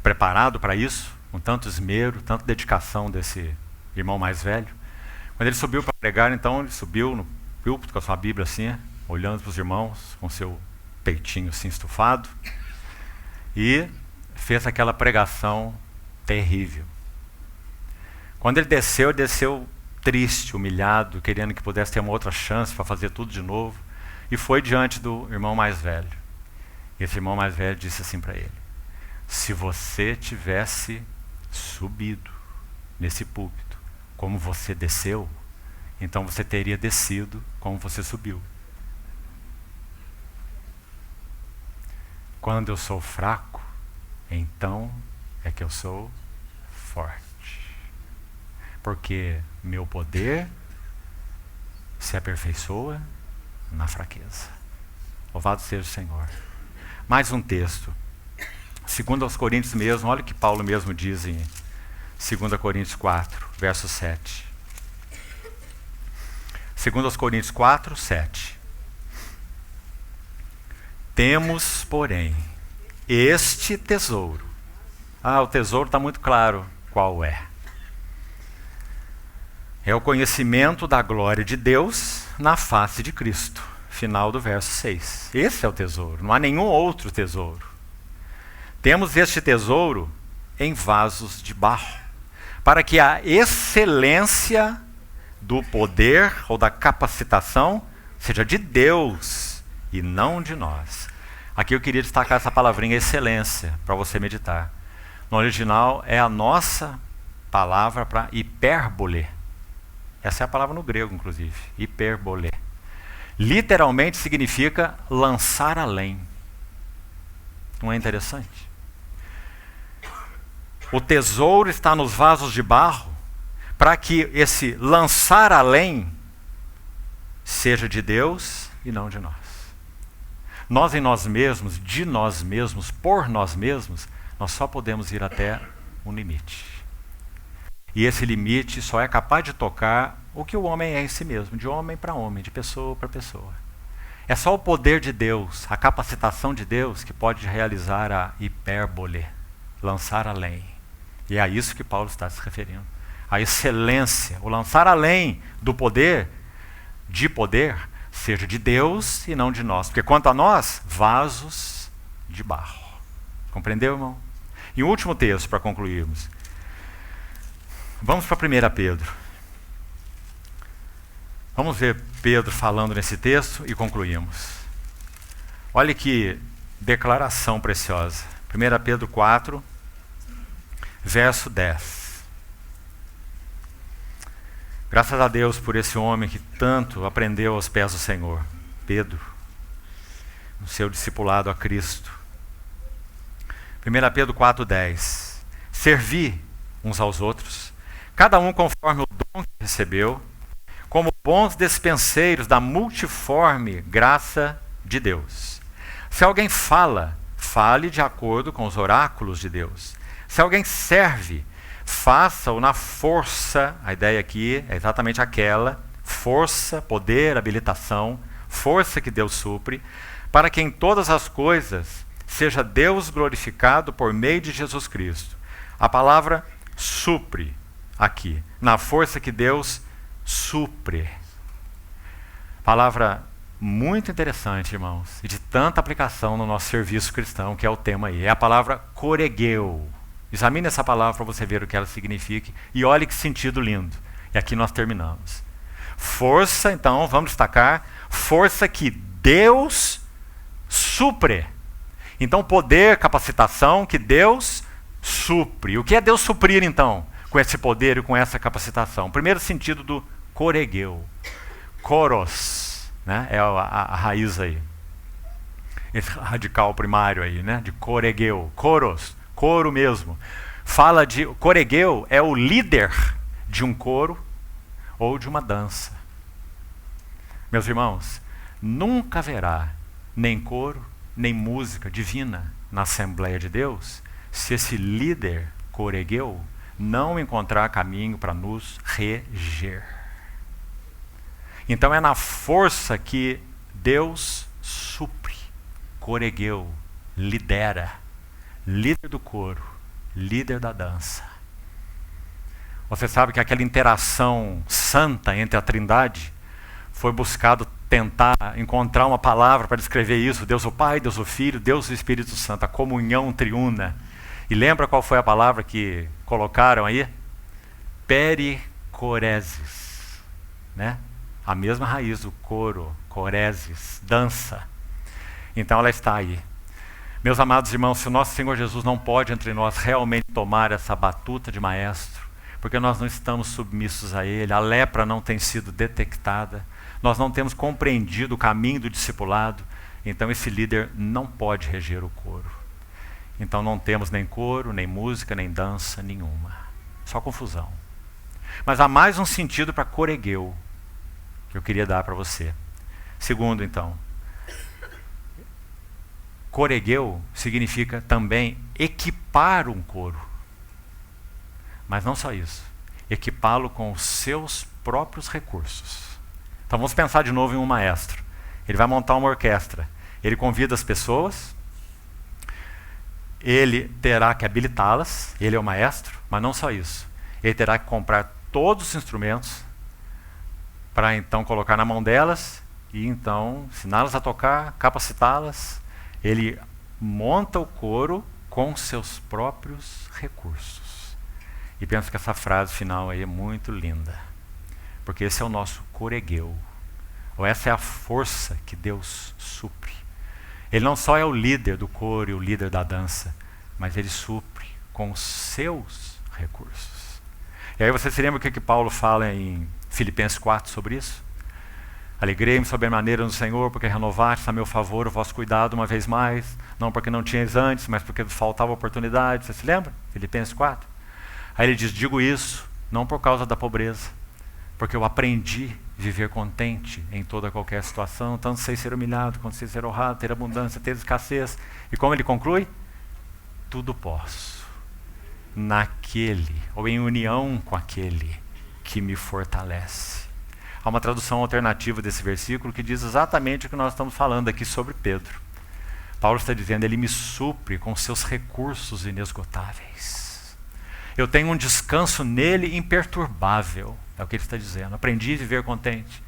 preparado para isso, com tanto esmero, tanta dedicação desse irmão mais velho. Quando ele subiu para pregar, então ele subiu no púlpito com a sua Bíblia assim, olhando para os irmãos, com seu peitinho assim estufado, e fez aquela pregação terrível. Quando ele desceu triste, humilhado, querendo que pudesse ter uma outra chance para fazer tudo de novo, e foi diante do irmão mais velho. Esse irmão mais velho disse assim para ele: se você tivesse subido nesse púlpito como você desceu, então você teria descido como você subiu. Quando eu sou fraco, então é que eu sou forte. Porque meu poder se aperfeiçoa na fraqueza. Louvado seja o Senhor. Mais um texto. 2 Coríntios mesmo, olha o que Paulo mesmo diz em 2 Coríntios 4, verso 7. 2 Coríntios 4, 7. Temos, porém, este tesouro. O tesouro está muito claro qual é. É o conhecimento da glória de Deus na face de Cristo. Final do verso 6. Esse é o tesouro, não há nenhum outro tesouro. Temos este tesouro em vasos de barro, para que a excelência do poder ou da capacitação seja de Deus e não de nós. Aqui eu queria destacar essa palavrinha excelência, para você meditar. No original é a nossa palavra para hipérbole. Essa é a palavra no grego, inclusive, hipérbole. Literalmente significa lançar além. Não é interessante? O tesouro está nos vasos de barro para que esse lançar além seja de Deus e não de nós. Nós em nós mesmos, de nós mesmos, por nós mesmos, nós só podemos ir até um limite. E esse limite só é capaz de tocar o que o homem é em si mesmo, de homem para homem, de pessoa para pessoa. É só o poder de Deus, a capacitação de Deus que pode realizar a hipérbole, lançar além. E é a isso que Paulo está se referindo. A excelência, o lançar além do poder, seja de Deus e não de nós. Porque quanto a nós, vasos de barro. Compreendeu, irmão? E um último texto para concluirmos. Vamos para 1 Pedro. Vamos ver Pedro falando nesse texto e concluímos. Olha que declaração preciosa. 1 Pedro 4, verso 10. Graças a Deus por esse homem que tanto aprendeu aos pés do Senhor, Pedro, no seu discipulado a Cristo. 1 Pedro 4, 10. Servi uns aos outros, cada um conforme o dom que recebeu, como bons despenseiros da multiforme graça de Deus. Se alguém fala, fale de acordo com os oráculos de Deus. Se alguém serve, faça-o na força, a ideia aqui é exatamente aquela, força, poder, habilitação, força que Deus supre, para que em todas as coisas seja Deus glorificado por meio de Jesus Cristo. A palavra supre aqui, na força que Deus supre. Palavra muito interessante, irmãos, e de tanta aplicação no nosso serviço cristão, que é o tema aí. É a palavra coregeu. Examine essa palavra para você ver o que ela significa e olhe que sentido lindo. E aqui nós terminamos. Força, então, vamos destacar, força que Deus supre. Então, poder, capacitação que Deus supre. O que é Deus suprir, então, com esse poder e com essa capacitação? Primeiro sentido do coregeu. Koros, né? É a raiz aí. Esse radical primário aí, né? De coregeu. Koros, coro mesmo. Fala de... Coregeu é o líder de um coro ou de uma dança. Meus irmãos, nunca haverá nem coro, nem música divina na Assembleia de Deus se esse líder coregeu não encontrar caminho para nos reger. Então é na força que Deus supre, coregeu, lidera, líder do coro, líder da dança. Você sabe que aquela interação santa entre a Trindade foi buscado tentar encontrar uma palavra para descrever isso, Deus o Pai, Deus o Filho, Deus o Espírito Santo, a comunhão triuna. E lembra qual foi a palavra que colocaram aí? Pericoresis, né? A mesma raiz do coro, coresis, dança. Então ela está aí. Meus amados irmãos, se o nosso Senhor Jesus não pode entre nós realmente tomar essa batuta de maestro, porque nós não estamos submissos a Ele, a lepra não tem sido detectada, nós não temos compreendido o caminho do discipulado, então esse líder não pode reger o coro. Então não temos nem coro, nem música, nem dança nenhuma. Só confusão. Mas há mais um sentido para coregeu que eu queria dar para você. Segundo, então, coregeu significa também equipar um coro. Mas não só isso. Equipá-lo com os seus próprios recursos. Então vamos pensar de novo em um maestro. Ele vai montar uma orquestra. Ele convida as pessoas. Ele terá que habilitá-las. Ele é o maestro. Mas não só isso. Ele terá que comprar todos os instrumentos para então colocar na mão delas e então ensiná-las a tocar, capacitá-las. Ele monta o coro com seus próprios recursos. E penso que essa frase final aí é muito linda. Porque esse é o nosso coregeu. Ou essa é a força que Deus supre. Ele não só é o líder do coro e o líder da dança, mas ele supre com os seus recursos. E aí você se lembra o que Paulo fala em Filipenses 4 sobre isso? Alegrei-me sobremaneira no Senhor, porque renovaste a meu favor o vosso cuidado uma vez mais, não porque não tinhas antes, mas porque faltava oportunidade. Você se lembra? Filipenses 4. Aí ele diz, digo isso, não por causa da pobreza, porque eu aprendi a viver contente em toda qualquer situação, tanto sei ser humilhado, quanto sei ser honrado, ter abundância, ter escassez. E como ele conclui? Tudo posso, naquele, ou em união com aquele que me fortalece. Há uma tradução alternativa desse versículo que diz exatamente o que nós estamos falando aqui sobre Pedro. Paulo está dizendo, ele me supre com seus recursos inesgotáveis. Eu tenho um descanso nele imperturbável, é o que ele está dizendo. Aprendi a viver contente.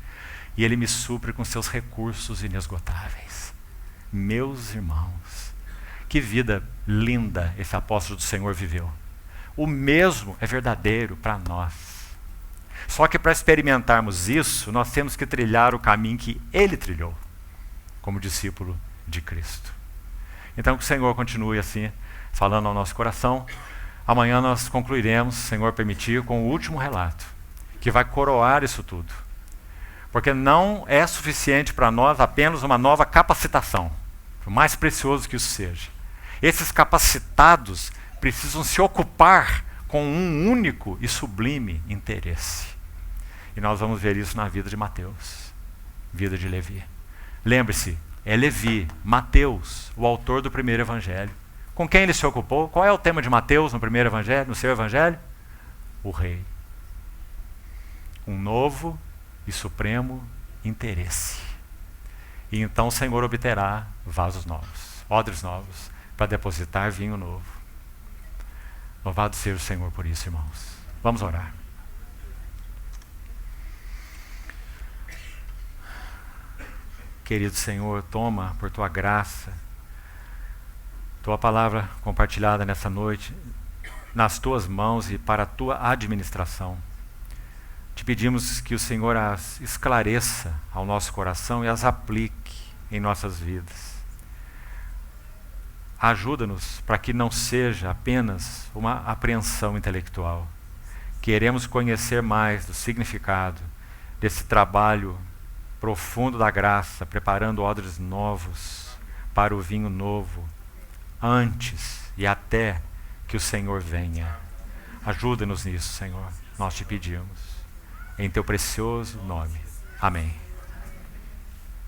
E ele me supre com seus recursos inesgotáveis. Meus irmãos, que vida linda esse apóstolo do Senhor viveu. O mesmo é verdadeiro para nós. Só que para experimentarmos isso, nós temos que trilhar o caminho que ele trilhou, como discípulo de Cristo. Então que o Senhor continue assim, falando ao nosso coração. Amanhã nós concluiremos, se o Senhor permitir, com o último relato, que vai coroar isso tudo. Porque não é suficiente para nós apenas uma nova capacitação, por mais precioso que isso seja. Esses capacitados precisam se ocupar com um único e sublime interesse. E nós vamos ver isso na vida de Mateus, vida de Levi. Lembre-se, é Levi, Mateus, o autor do primeiro evangelho. Com quem ele se ocupou? Qual é o tema de Mateus no primeiro evangelho, no seu evangelho? O rei. Um novo e supremo interesse. E então o Senhor obterá vasos novos, odres novos, para depositar vinho novo. Louvado seja o Senhor por isso, irmãos. Vamos orar. Querido Senhor, toma por tua graça, tua palavra compartilhada nessa noite, nas tuas mãos e para a tua administração. Te pedimos que o Senhor as esclareça ao nosso coração e as aplique em nossas vidas. Ajuda-nos para que não seja apenas uma apreensão intelectual. Queremos conhecer mais do significado desse trabalho profundo da graça, preparando odres novos para o vinho novo, antes e até que o Senhor venha. Ajuda-nos nisso, Senhor. Nós te pedimos. Em teu precioso nome. Amém.